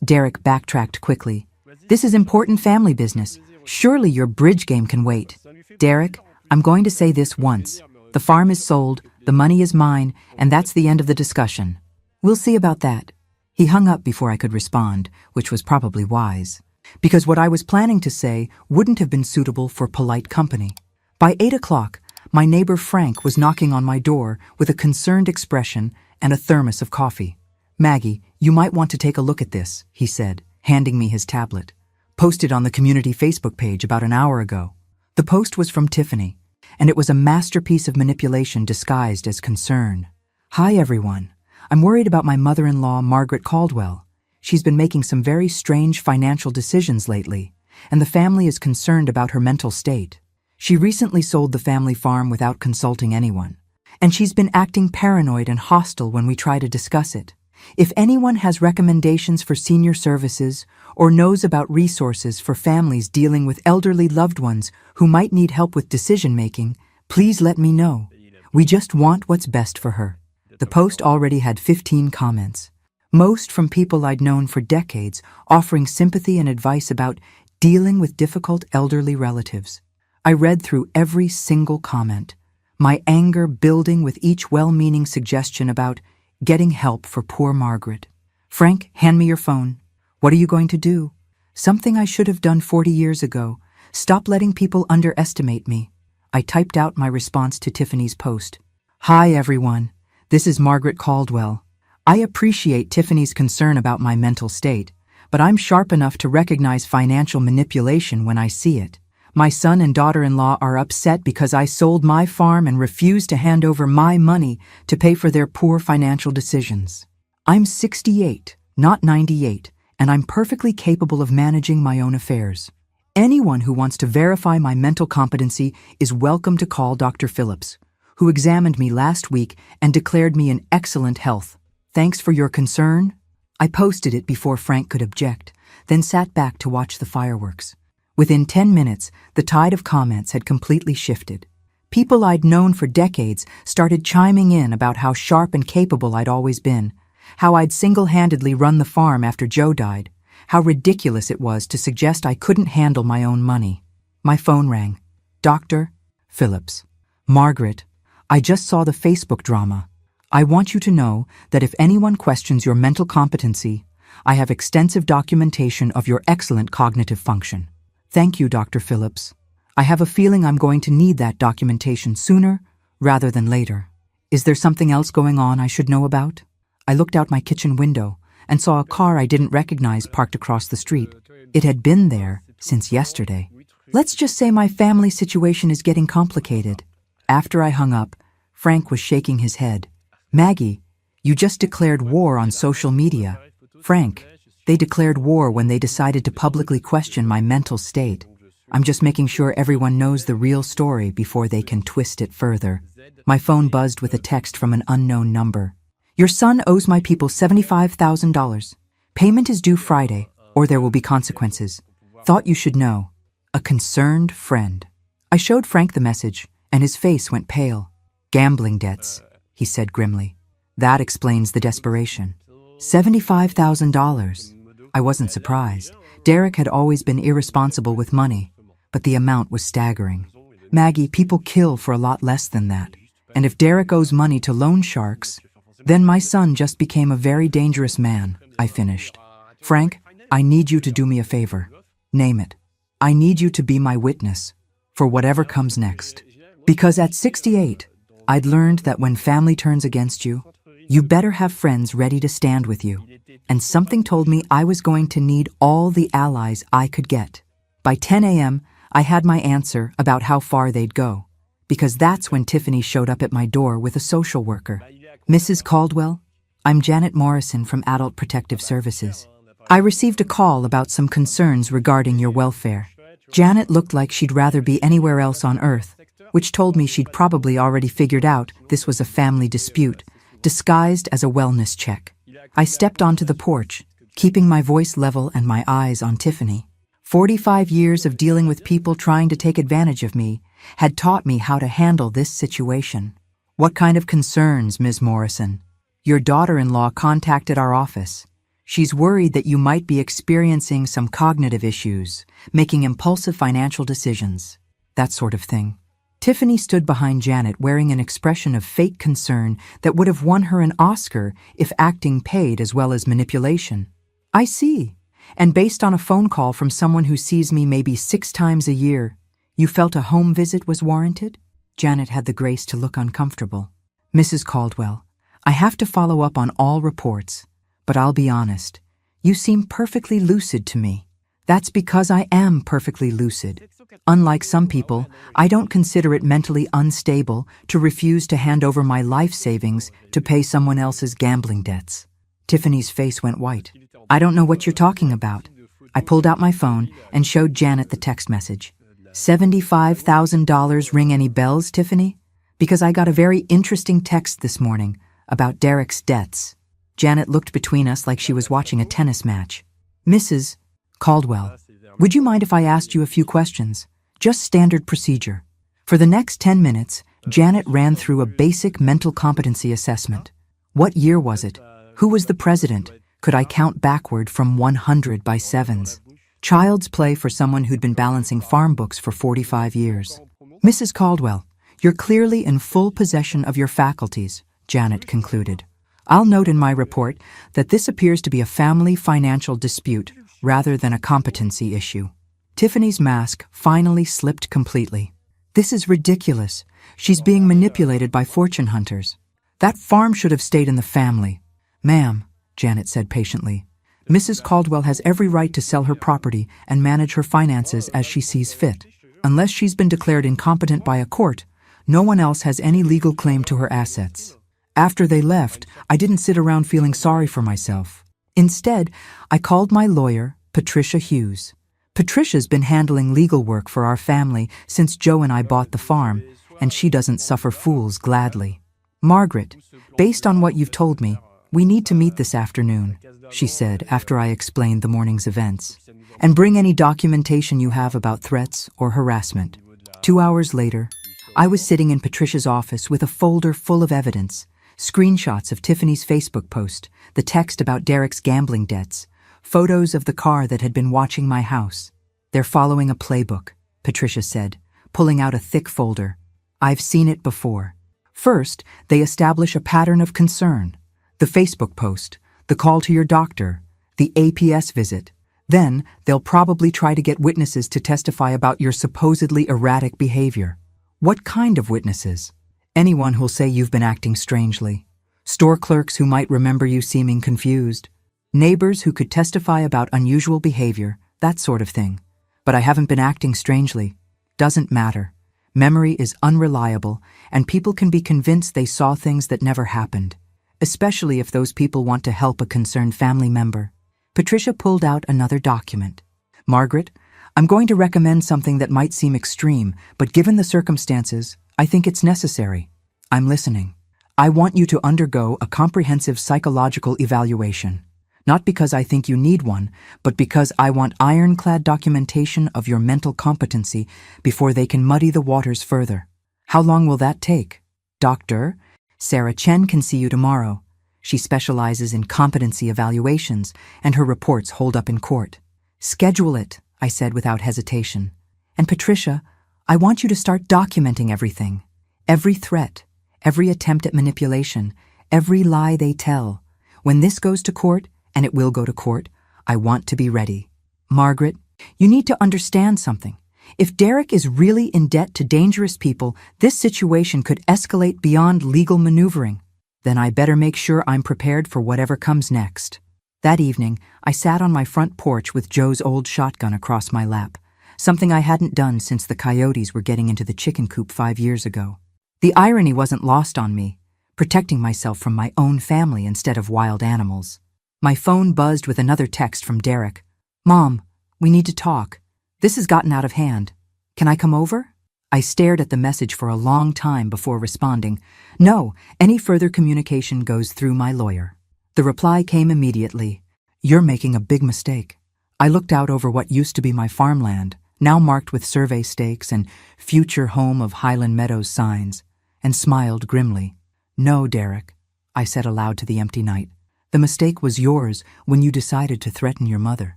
Derek backtracked quickly. This is important family business. Surely your bridge game can wait. Derek, I'm going to say this once. The farm is sold, the money is mine, and that's the end of the discussion. We'll see about that. He hung up before I could respond, which was probably wise, because what I was planning to say wouldn't have been suitable for polite company. By 8 o'clock, my neighbor Frank was knocking on my door with a concerned expression and a thermos of coffee. Maggie, you might want to take a look at this, he said, handing me his tablet. Posted on the community Facebook page about an hour ago. The post was from Tiffany, and it was a masterpiece of manipulation disguised as concern. Hi everyone. I'm worried about my mother-in-law, Margaret Caldwell. She's been making some very strange financial decisions lately, and the family is concerned about her mental state. She recently sold the family farm without consulting anyone, and she's been acting paranoid and hostile when we try to discuss it. If anyone has recommendations for senior services or knows about resources for families dealing with elderly loved ones who might need help with decision-making, please let me know. We just want what's best for her. The post already had 15 comments, most from people I'd known for decades, offering sympathy and advice about dealing with difficult elderly relatives. I read through every single comment, my anger building with each well-meaning suggestion about getting help for poor Margaret. Frank, hand me your phone. What are you going to do? Something I should have done 40 years ago. Stop letting people underestimate me. I typed out my response to Tiffany's post. Hi, everyone. This is Margaret Caldwell. I appreciate Tiffany's concern about my mental state, but I'm sharp enough to recognize financial manipulation when I see it. My son and daughter-in-law are upset because I sold my farm and refused to hand over my money to pay for their poor financial decisions. I'm 68, not 98, and I'm perfectly capable of managing my own affairs. Anyone who wants to verify my mental competency is welcome to call Dr. Phillips, who examined me last week and declared me in excellent health. Thanks for your concern. I posted it before Frank could object, then sat back to watch the fireworks. Within 10 minutes, the tide of comments had completely shifted. People I'd known for decades started chiming in about how sharp and capable I'd always been, how I'd single-handedly run the farm after Joe died, how ridiculous it was to suggest I couldn't handle my own money. My phone rang. Dr. Phillips. Margaret, I just saw the Facebook drama. I want you to know that if anyone questions your mental competency, I have extensive documentation of your excellent cognitive function. Thank you, Dr. Phillips. I have a feeling I'm going to need that documentation sooner rather than later. Is there something else going on I should know about? I looked out my kitchen window and saw a car I didn't recognize parked across the street. It had been there since yesterday. Let's just say my family situation is getting complicated. After I hung up, Frank was shaking his head. Maggie, you just declared war on social media. Frank, they declared war when they decided to publicly question my mental state. I'm just making sure everyone knows the real story before they can twist it further. My phone buzzed with a text from an unknown number. Your son owes my people $75,000. Payment is due Friday, or there will be consequences. Thought you should know. A concerned friend. I showed Frank the message, and his face went pale. Gambling debts, he said grimly. That explains the desperation. $75,000. I wasn't surprised. Derek had always been irresponsible with money, but the amount was staggering. Maggie, people kill for a lot less than that. And if Derek owes money to loan sharks, then my son just became a very dangerous man, I finished. Frank, I need you to do me a favor. Name it. I need you to be my witness for whatever comes next. Because at 68, I'd learned that when family turns against you, you better have friends ready to stand with you. And something told me I was going to need all the allies I could get. By 10 a.m., I had my answer about how far they'd go, because that's when Tiffany showed up at my door with a social worker. Mrs. Caldwell, I'm Janet Morrison from Adult Protective Services. I received a call about some concerns regarding your welfare. Janet looked like she'd rather be anywhere else on Earth, which told me she'd probably already figured out this was a family dispute, disguised as a wellness check. I stepped onto the porch, keeping my voice level and my eyes on Tiffany. 45 years of dealing with people trying to take advantage of me had taught me how to handle this situation. What kind of concerns, Ms. Morrison? Your daughter-in-law contacted our office. She's worried that you might be experiencing some cognitive issues, making impulsive financial decisions, that sort of thing. Tiffany stood behind Janet wearing an expression of fake concern that would have won her an Oscar if acting paid as well as manipulation. I see. And based on a phone call from someone who sees me maybe 6 times a year, you felt a home visit was warranted? Janet had the grace to look uncomfortable. Mrs. Caldwell, I have to follow up on all reports, but I'll be honest, you seem perfectly lucid to me. That's because I am perfectly lucid. Unlike some people, I don't consider it mentally unstable to refuse to hand over my life savings to pay someone else's gambling debts. Tiffany's face went white. I don't know what you're talking about. I pulled out my phone and showed Janet the text message. $75,000 ring any bells, Tiffany? Because I got a very interesting text this morning about Derek's debts. Janet looked between us like she was watching a tennis match. Mrs. Caldwell, would you mind if I asked you a few questions? Just standard procedure. For the next 10 minutes, Janet ran through a basic mental competency assessment. What year was it? Who was the president? Could I count backward from 100 by sevens? Child's play for someone who'd been balancing farm books for 45 years. Mrs. Caldwell, you're clearly in full possession of your faculties, Janet concluded. I'll note in my report that this appears to be a family financial dispute rather than a competency issue. Tiffany's mask finally slipped completely. This is ridiculous. She's being manipulated by fortune hunters. That farm should have stayed in the family. Ma'am, Janet said patiently, Mrs. Caldwell has every right to sell her property and manage her finances as she sees fit. Unless she's been declared incompetent by a court, no one else has any legal claim to her assets. After they left, I didn't sit around feeling sorry for myself. Instead, I called my lawyer, Patricia Hughes. Patricia's been handling legal work for our family since Joe and I bought the farm, and she doesn't suffer fools gladly. Margaret, based on what you've told me, we need to meet this afternoon, she said after I explained the morning's events. And bring any documentation you have about threats or harassment. 2 hours later, I was sitting in Patricia's office with a folder full of evidence, screenshots of Tiffany's Facebook post, the text about Derek's gambling debts, photos of the car that had been watching my house. They're following a playbook, Patricia said, pulling out a thick folder. I've seen it before. First, they establish a pattern of concern. The Facebook post, the call to your doctor, the APS visit. Then, they'll probably try to get witnesses to testify about your supposedly erratic behavior. What kind of witnesses? Anyone who'll say you've been acting strangely. Store clerks who might remember you seeming confused. Neighbors who could testify about unusual behavior, that sort of thing. But I haven't been acting strangely. Doesn't matter. Memory is unreliable, and people can be convinced they saw things that never happened, especially if those people want to help a concerned family member. Patricia pulled out another document. Margaret, I'm going to recommend something that might seem extreme, but given the circumstances, I think it's necessary. I'm listening. I want you to undergo a comprehensive psychological evaluation. Not because I think you need one, but because I want ironclad documentation of your mental competency before they can muddy the waters further. How long will that take? Doctor, Sarah Chen can see you tomorrow. She specializes in competency evaluations, and her reports hold up in court. Schedule it, I said without hesitation. And Patricia, I want you to start documenting everything. Every threat, every attempt at manipulation, every lie they tell. When this goes to court, and it will go to court, I want to be ready. Margaret, you need to understand something. If Derek is really in debt to dangerous people, this situation could escalate beyond legal maneuvering. Then I better make sure I'm prepared for whatever comes next. That evening, I sat on my front porch with Joe's old shotgun across my lap, something I hadn't done since the coyotes were getting into the chicken coop 5 years ago. The irony wasn't lost on me, protecting myself from my own family instead of wild animals. My phone buzzed with another text from Derek. Mom, we need to talk. This has gotten out of hand. Can I come over? I stared at the message for a long time before responding. No, any further communication goes through my lawyer. The reply came immediately. You're making a big mistake. I looked out over what used to be my farmland, now marked with survey stakes and future home of Highland Meadows signs, and smiled grimly. No, Derek, I said aloud to the empty night. The mistake was yours when you decided to threaten your mother.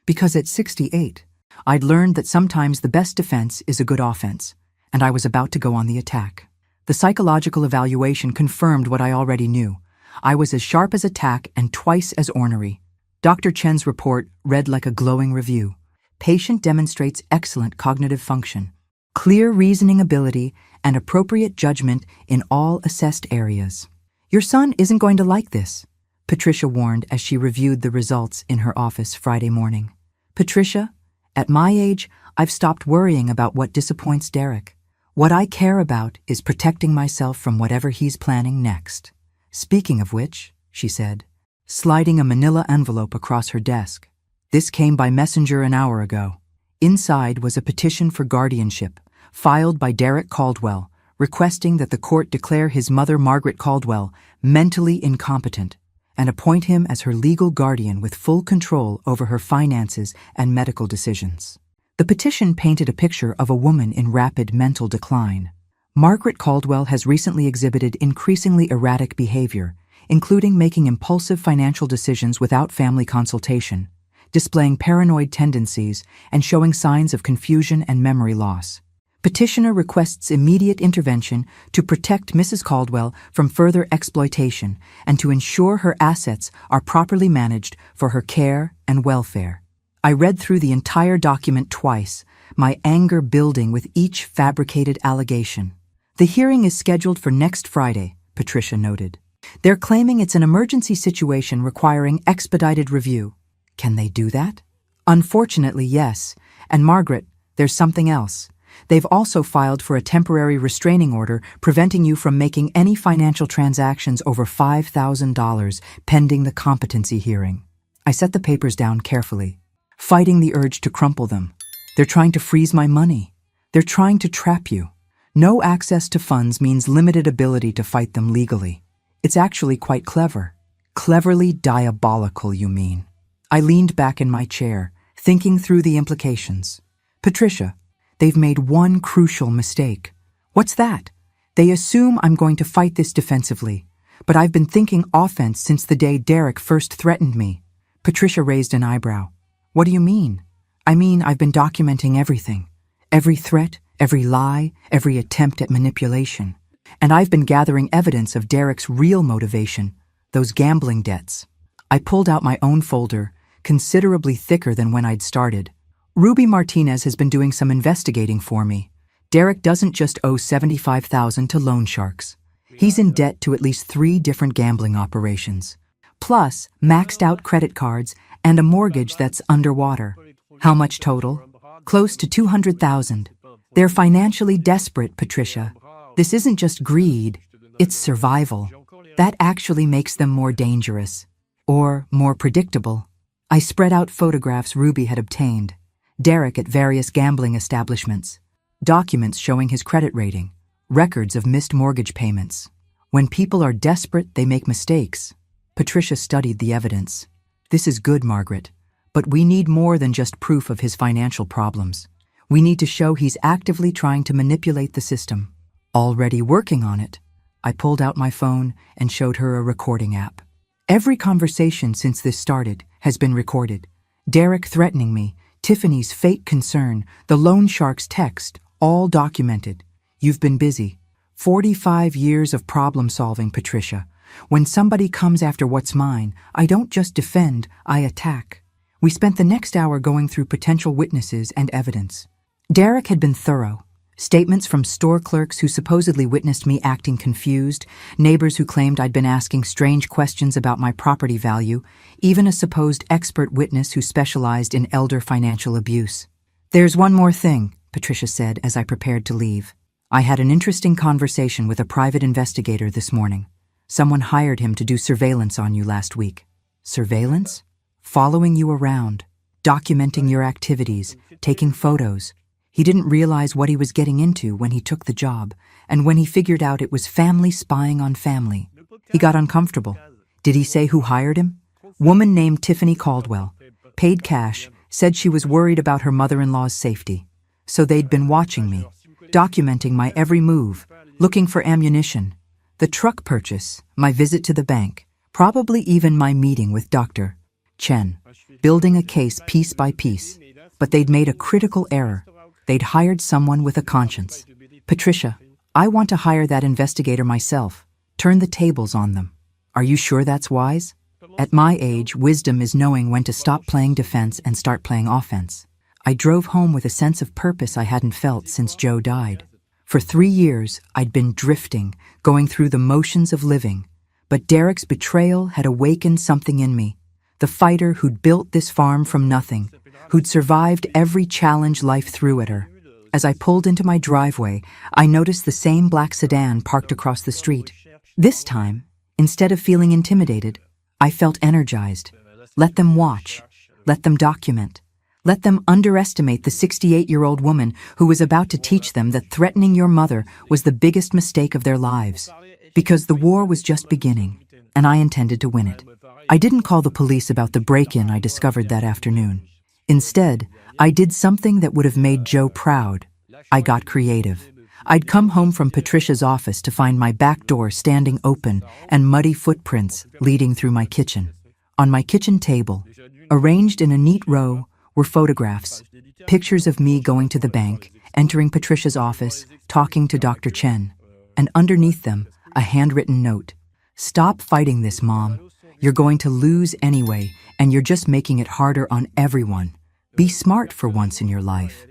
Because at 68, I'd learned that sometimes the best defense is a good offense, and I was about to go on the attack. The psychological evaluation confirmed what I already knew. I was as sharp as a tack and twice as ornery. Dr. Chen's report read like a glowing review. Patient demonstrates excellent cognitive function, clear reasoning ability, and appropriate judgment in all assessed areas. Your son isn't going to like this, Patricia warned as she reviewed the results in her office Friday morning. Patricia, at my age, I've stopped worrying about what disappoints Derek. What I care about is protecting myself from whatever he's planning next. Speaking of which, she said, sliding a manila envelope across her desk. This came by messenger an hour ago. Inside was a petition for guardianship, filed by Derek Caldwell, requesting that the court declare his mother Margaret Caldwell mentally incompetent and appoint him as her legal guardian with full control over her finances and medical decisions. The petition painted a picture of a woman in rapid mental decline. Margaret Caldwell has recently exhibited increasingly erratic behavior, including making impulsive financial decisions without family consultation, displaying paranoid tendencies, and showing signs of confusion and memory loss. Petitioner requests immediate intervention to protect Mrs. Caldwell from further exploitation and to ensure her assets are properly managed for her care and welfare. I read through the entire document twice, my anger building with each fabricated allegation. The hearing is scheduled for next Friday, Patricia noted. They're claiming it's an emergency situation requiring expedited review. Can they do that? Unfortunately, yes. And Margaret, there's something else. They've also filed for a temporary restraining order preventing you from making any financial transactions over $5,000 pending the competency hearing. I set the papers down carefully, fighting the urge to crumple them. They're trying to freeze my money. They're trying to trap you. No access to funds means limited ability to fight them legally. It's actually quite clever. Cleverly diabolical, you mean. I leaned back in my chair, thinking through the implications. Patricia, they've made one crucial mistake. What's that? They assume I'm going to fight this defensively, but I've been thinking offense since the day Derek first threatened me. Patricia raised an eyebrow. What do you mean? I mean, I've been documenting everything. Every threat, every lie, every attempt at manipulation. And I've been gathering evidence of Derek's real motivation, those gambling debts. I pulled out my own folder, considerably thicker than when I'd started. Ruby Martinez has been doing some investigating for me. Derek doesn't just owe $75,000 to loan sharks. He's in debt to at least 3 different gambling operations, plus maxed out credit cards and a mortgage that's underwater. How much total? Close to $200,000. They're financially desperate, Patricia. This isn't just greed, it's survival. That actually makes them more dangerous. Or more predictable. I spread out photographs Ruby had obtained. Derek at various gambling establishments. Documents showing his credit rating. Records of missed mortgage payments. When people are desperate, they make mistakes. Patricia studied the evidence. This is good, Margaret. But we need more than just proof of his financial problems. We need to show he's actively trying to manipulate the system. Already working on it. I pulled out my phone and showed her a recording app. Every conversation since this started has been recorded. Derek threatening me, Tiffany's fake concern, the loan shark's text, all documented. You've been busy. 45 years of problem solving, Patricia. When somebody comes after what's mine, I don't just defend, I attack. We spent the next hour going through potential witnesses and evidence. Derek had been thorough. Statements from store clerks who supposedly witnessed me acting confused, neighbors who claimed I'd been asking strange questions about my property value, even a supposed expert witness who specialized in elder financial abuse. There's one more thing, Patricia said as I prepared to leave. I had an interesting conversation with a private investigator this morning. Someone hired him to do surveillance on you last week. Surveillance? Following you around, documenting your activities, taking photos. He didn't realize what he was getting into when he took the job, and when he figured out it was family spying on family, he got uncomfortable. Did he say who hired him? Woman named Tiffany Caldwell. Paid cash, said she was worried about her mother-in-law's safety. So they'd been watching me, documenting my every move, looking for ammunition. The truck purchase, my visit to the bank, probably even my meeting with Dr. Chen, building a case piece by piece. But they'd made a critical error. They'd hired someone with a conscience. Patricia, I want to hire that investigator myself. Turn the tables on them. Are you sure that's wise? At my age, wisdom is knowing when to stop playing defense and start playing offense. I drove home with a sense of purpose I hadn't felt since Joe died. For 3 years, I'd been drifting, going through the motions of living. But Derek's betrayal had awakened something in me. The fighter who'd built this farm from nothing, who'd survived every challenge life threw at her. As I pulled into my driveway, I noticed the same black sedan parked across the street. This time, instead of feeling intimidated, I felt energized. Let them watch. Let them document. Let them underestimate the 68-year-old woman who was about to teach them that threatening your mother was the biggest mistake of their lives. Because the war was just beginning, and I intended to win it. I didn't call the police about the break-in I discovered that afternoon. Instead, I did something that would have made Joe proud. I got creative. I'd come home from Patricia's office to find my back door standing open and muddy footprints leading through my kitchen. On my kitchen table, arranged in a neat row, were photographs, pictures of me going to the bank, entering Patricia's office, talking to Dr. Chen, and underneath them, a handwritten note. Stop fighting this, Mom. You're going to lose anyway, and you're just making it harder on everyone. Be smart for once in your life.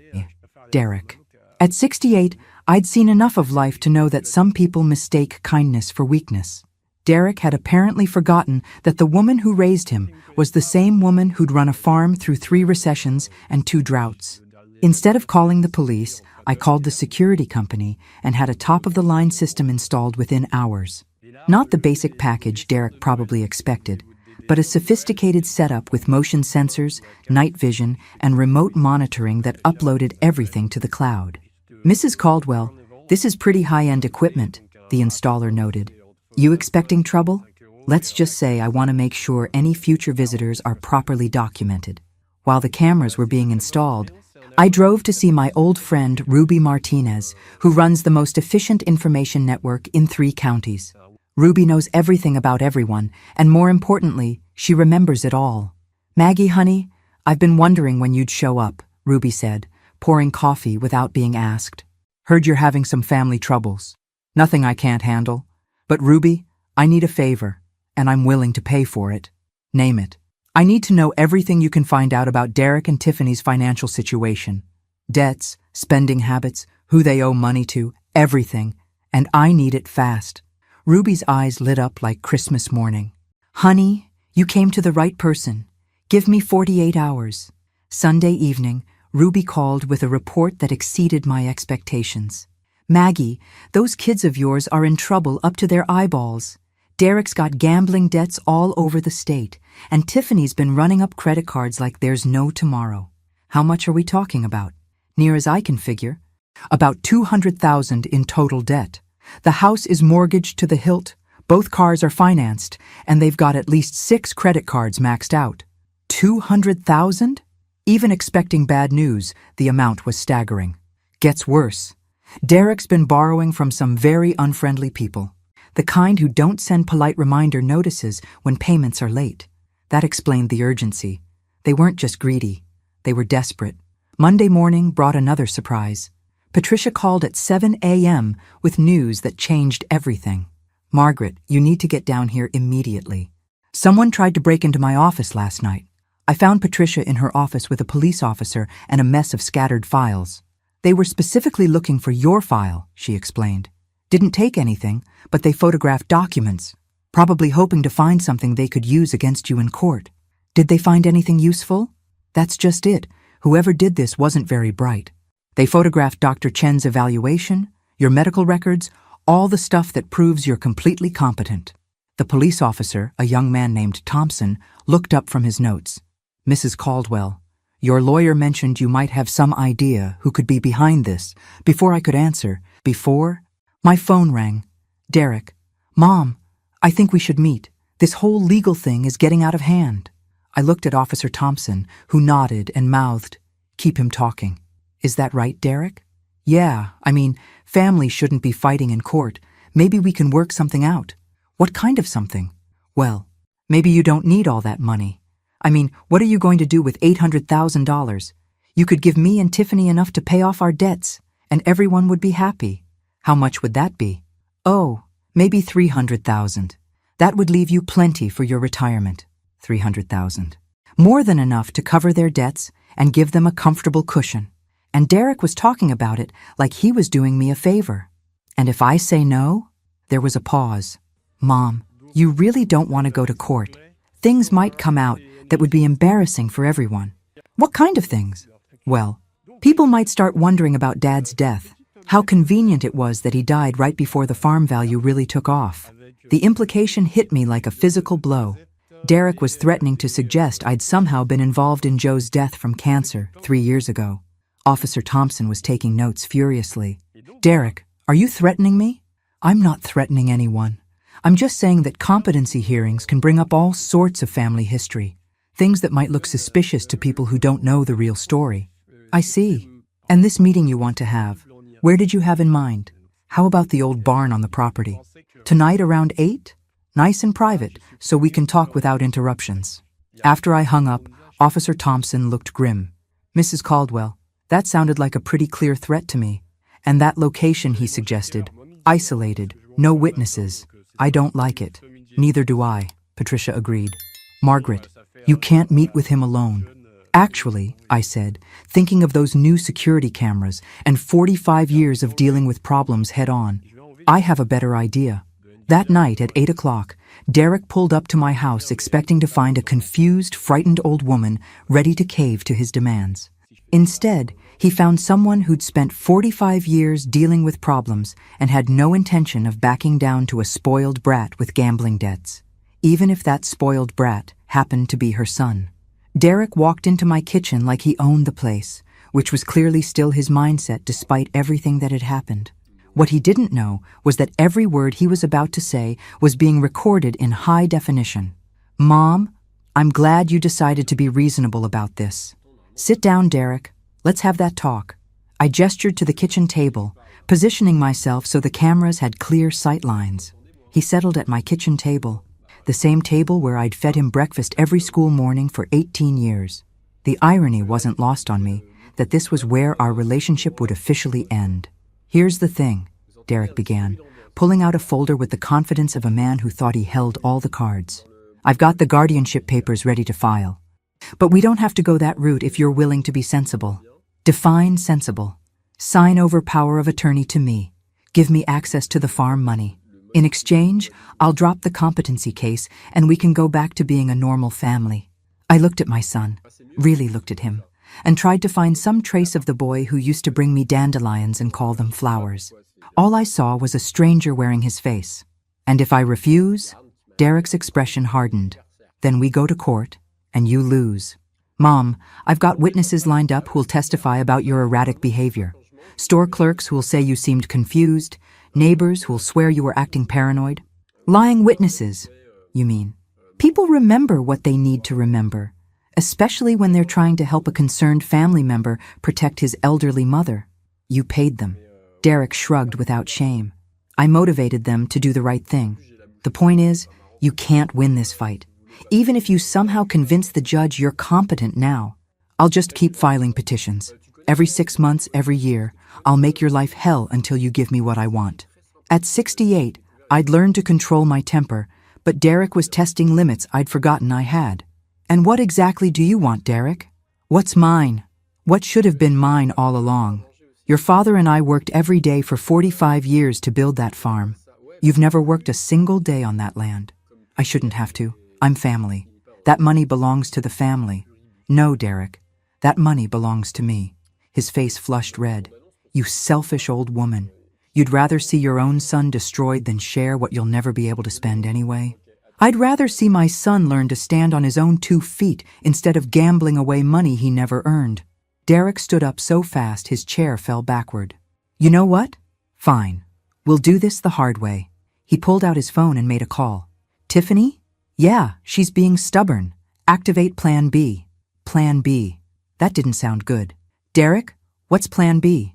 Derek. At 68, I'd seen enough of life to know that some people mistake kindness for weakness. Derek had apparently forgotten that the woman who raised him was the same woman who'd run a farm through 3 recessions and 2 droughts. Instead of calling the police, I called the security company and had a top-of-the-line system installed within hours. Not the basic package Derek probably expected, but a sophisticated setup with motion sensors, night vision, and remote monitoring that uploaded everything to the cloud. Mrs. Caldwell, this is pretty high-end equipment, the installer noted. You expecting trouble? Let's just say I want to make sure any future visitors are properly documented. While the cameras were being installed, I drove to see my old friend Ruby Martinez, who runs the most efficient information network in 3 counties. Ruby knows everything about everyone, and more importantly, she remembers it all. Maggie, honey, I've been wondering when you'd show up, Ruby said, pouring coffee without being asked. Heard you're having some family troubles. Nothing I can't handle. But Ruby, I need a favor, and I'm willing to pay for it. Name it. I need to know everything you can find out about Derek and Tiffany's financial situation. Debts, spending habits, who they owe money to, everything. And I need it fast. Ruby's eyes lit up like Christmas morning. Honey, you came to the right person. Give me 48 hours. Sunday evening, Ruby called with a report that exceeded my expectations. Maggie, those kids of yours are in trouble up to their eyeballs. Derek's got gambling debts all over the state, and Tiffany's been running up credit cards like there's no tomorrow. How much are we talking about? Near as I can figure, about $200,000 in total debt. The house is mortgaged to the hilt, both cars are financed, and they've got at least 6 credit cards maxed out. $200,000? Even expecting bad news, the amount was staggering. Gets worse. Derek's been borrowing from some very unfriendly people. The kind who don't send polite reminder notices when payments are late. That explained the urgency. They weren't just greedy. They were desperate. Monday morning brought another surprise. Patricia called at 7 a.m. with news that changed everything. Margaret, you need to get down here immediately. Someone tried to break into my office last night. I found Patricia in her office with a police officer and a mess of scattered files. They were specifically looking for your file, she explained. Didn't take anything, but they photographed documents, probably hoping to find something they could use against you in court. Did they find anything useful? That's just it. Whoever did this wasn't very bright. They photographed Dr. Chen's evaluation, your medical records, all the stuff that proves you're completely competent. The police officer, a young man named Thompson, looked up from his notes. Mrs. Caldwell, your lawyer mentioned you might have some idea who could be behind this. Before I could answer, my phone rang. Derek, Mom, I think we should meet. This whole legal thing is getting out of hand. I looked at Officer Thompson, who nodded and mouthed, Keep him talking. Is that right, Derek? Yeah, family shouldn't be fighting in court. Maybe we can work something out. What kind of something? Well, maybe you don't need all that money. What are you going to do with $800,000? You could give me and Tiffany enough to pay off our debts, and everyone would be happy. How much would that be? Oh, maybe $300,000. That would leave you plenty for your retirement. $300,000. More than enough to cover their debts and give them a comfortable cushion. And Derek was talking about it like he was doing me a favor. And if I say no? There was a pause. Mom, you really don't want to go to court. Things might come out that would be embarrassing for everyone. What kind of things? Well, people might start wondering about Dad's death. How convenient it was that he died right before the farm value really took off. The implication hit me like a physical blow. Derek was threatening to suggest I'd somehow been involved in Joe's death from cancer 3 years ago. Officer Thompson was taking notes furiously. Derek, are you threatening me? I'm not threatening anyone. I'm just saying that competency hearings can bring up all sorts of family history, things that might look suspicious to people who don't know the real story. I see. And this meeting you want to have, where did you have in mind? How about the old barn on the property? Tonight around 8? Nice and private, so we can talk without interruptions. After I hung up, Officer Thompson looked grim. Mrs. Caldwell, that sounded like a pretty clear threat to me. And that location, he suggested, isolated, no witnesses. I don't like it. Neither do I, Patricia agreed. Margaret, you can't meet with him alone. Actually, I said, thinking of those new security cameras and 45 years of dealing with problems head on, I have a better idea. That night at 8 o'clock, Derek pulled up to my house expecting to find a confused, frightened old woman ready to cave to his demands. Instead, He found someone who'd spent 45 years dealing with problems and had no intention of backing down to a spoiled brat with gambling debts, even if that spoiled brat happened to be her son. Derek walked into my kitchen like he owned the place, which was clearly still his mindset despite everything that had happened. What he didn't know was that every word he was about to say was being recorded in high definition. "Mom, I'm glad you decided to be reasonable about this. Sit down, Derek. Let's have that talk." I gestured to the kitchen table, positioning myself so the cameras had clear sight lines. He settled at my kitchen table, the same table where I'd fed him breakfast every school morning for 18 years. The irony wasn't lost on me that this was where our relationship would officially end. "Here's the thing," Derek began, pulling out a folder with the confidence of a man who thought he held all the cards. "I've got the guardianship papers ready to file. But we don't have to go that route if you're willing to be sensible. Define sensible. Sign over power of attorney to me. Give me access to the farm money. In exchange, I'll drop the competency case and we can go back to being a normal family." I looked at my son, really looked at him, and tried to find some trace of the boy who used to bring me dandelions and call them flowers. All I saw was a stranger wearing his face. "And if I refuse?" Derek's expression hardened. "Then we go to court, and you lose. Mom, I've got witnesses lined up who'll testify about your erratic behavior. Store clerks who'll say you seemed confused, neighbors who'll swear you were acting paranoid. Lying witnesses, you mean. People remember what they need to remember, especially when they're trying to help a concerned family member protect his elderly mother. You paid them." Derek shrugged without shame. "I motivated them to do the right thing. The point is, you can't win this fight. Even if you somehow convince the judge you're competent now, I'll just keep filing petitions. Every 6 months, every year, I'll make your life hell until you give me what I want." At 68, I'd learned to control my temper, but Derek was testing limits I'd forgotten I had. "And what exactly do you want, Derek?" "What's mine? What should have been mine all along? Your father and I worked every day for 45 years to build that farm. You've never worked a single day on that land. I shouldn't have to. I'm family. That money belongs to the family." "No, Derek. That money belongs to me." His face flushed red. "You selfish old woman. You'd rather see your own son destroyed than share what you'll never be able to spend anyway?" "I'd rather see my son learn to stand on his own 2 feet instead of gambling away money he never earned." Derek stood up so fast his chair fell backward. "You know what? Fine. We'll do this the hard way." He pulled out his phone and made a call. "Tiffany? Yeah, she's being stubborn. Activate Plan B." Plan B. That didn't sound good. "Derek, what's Plan B?"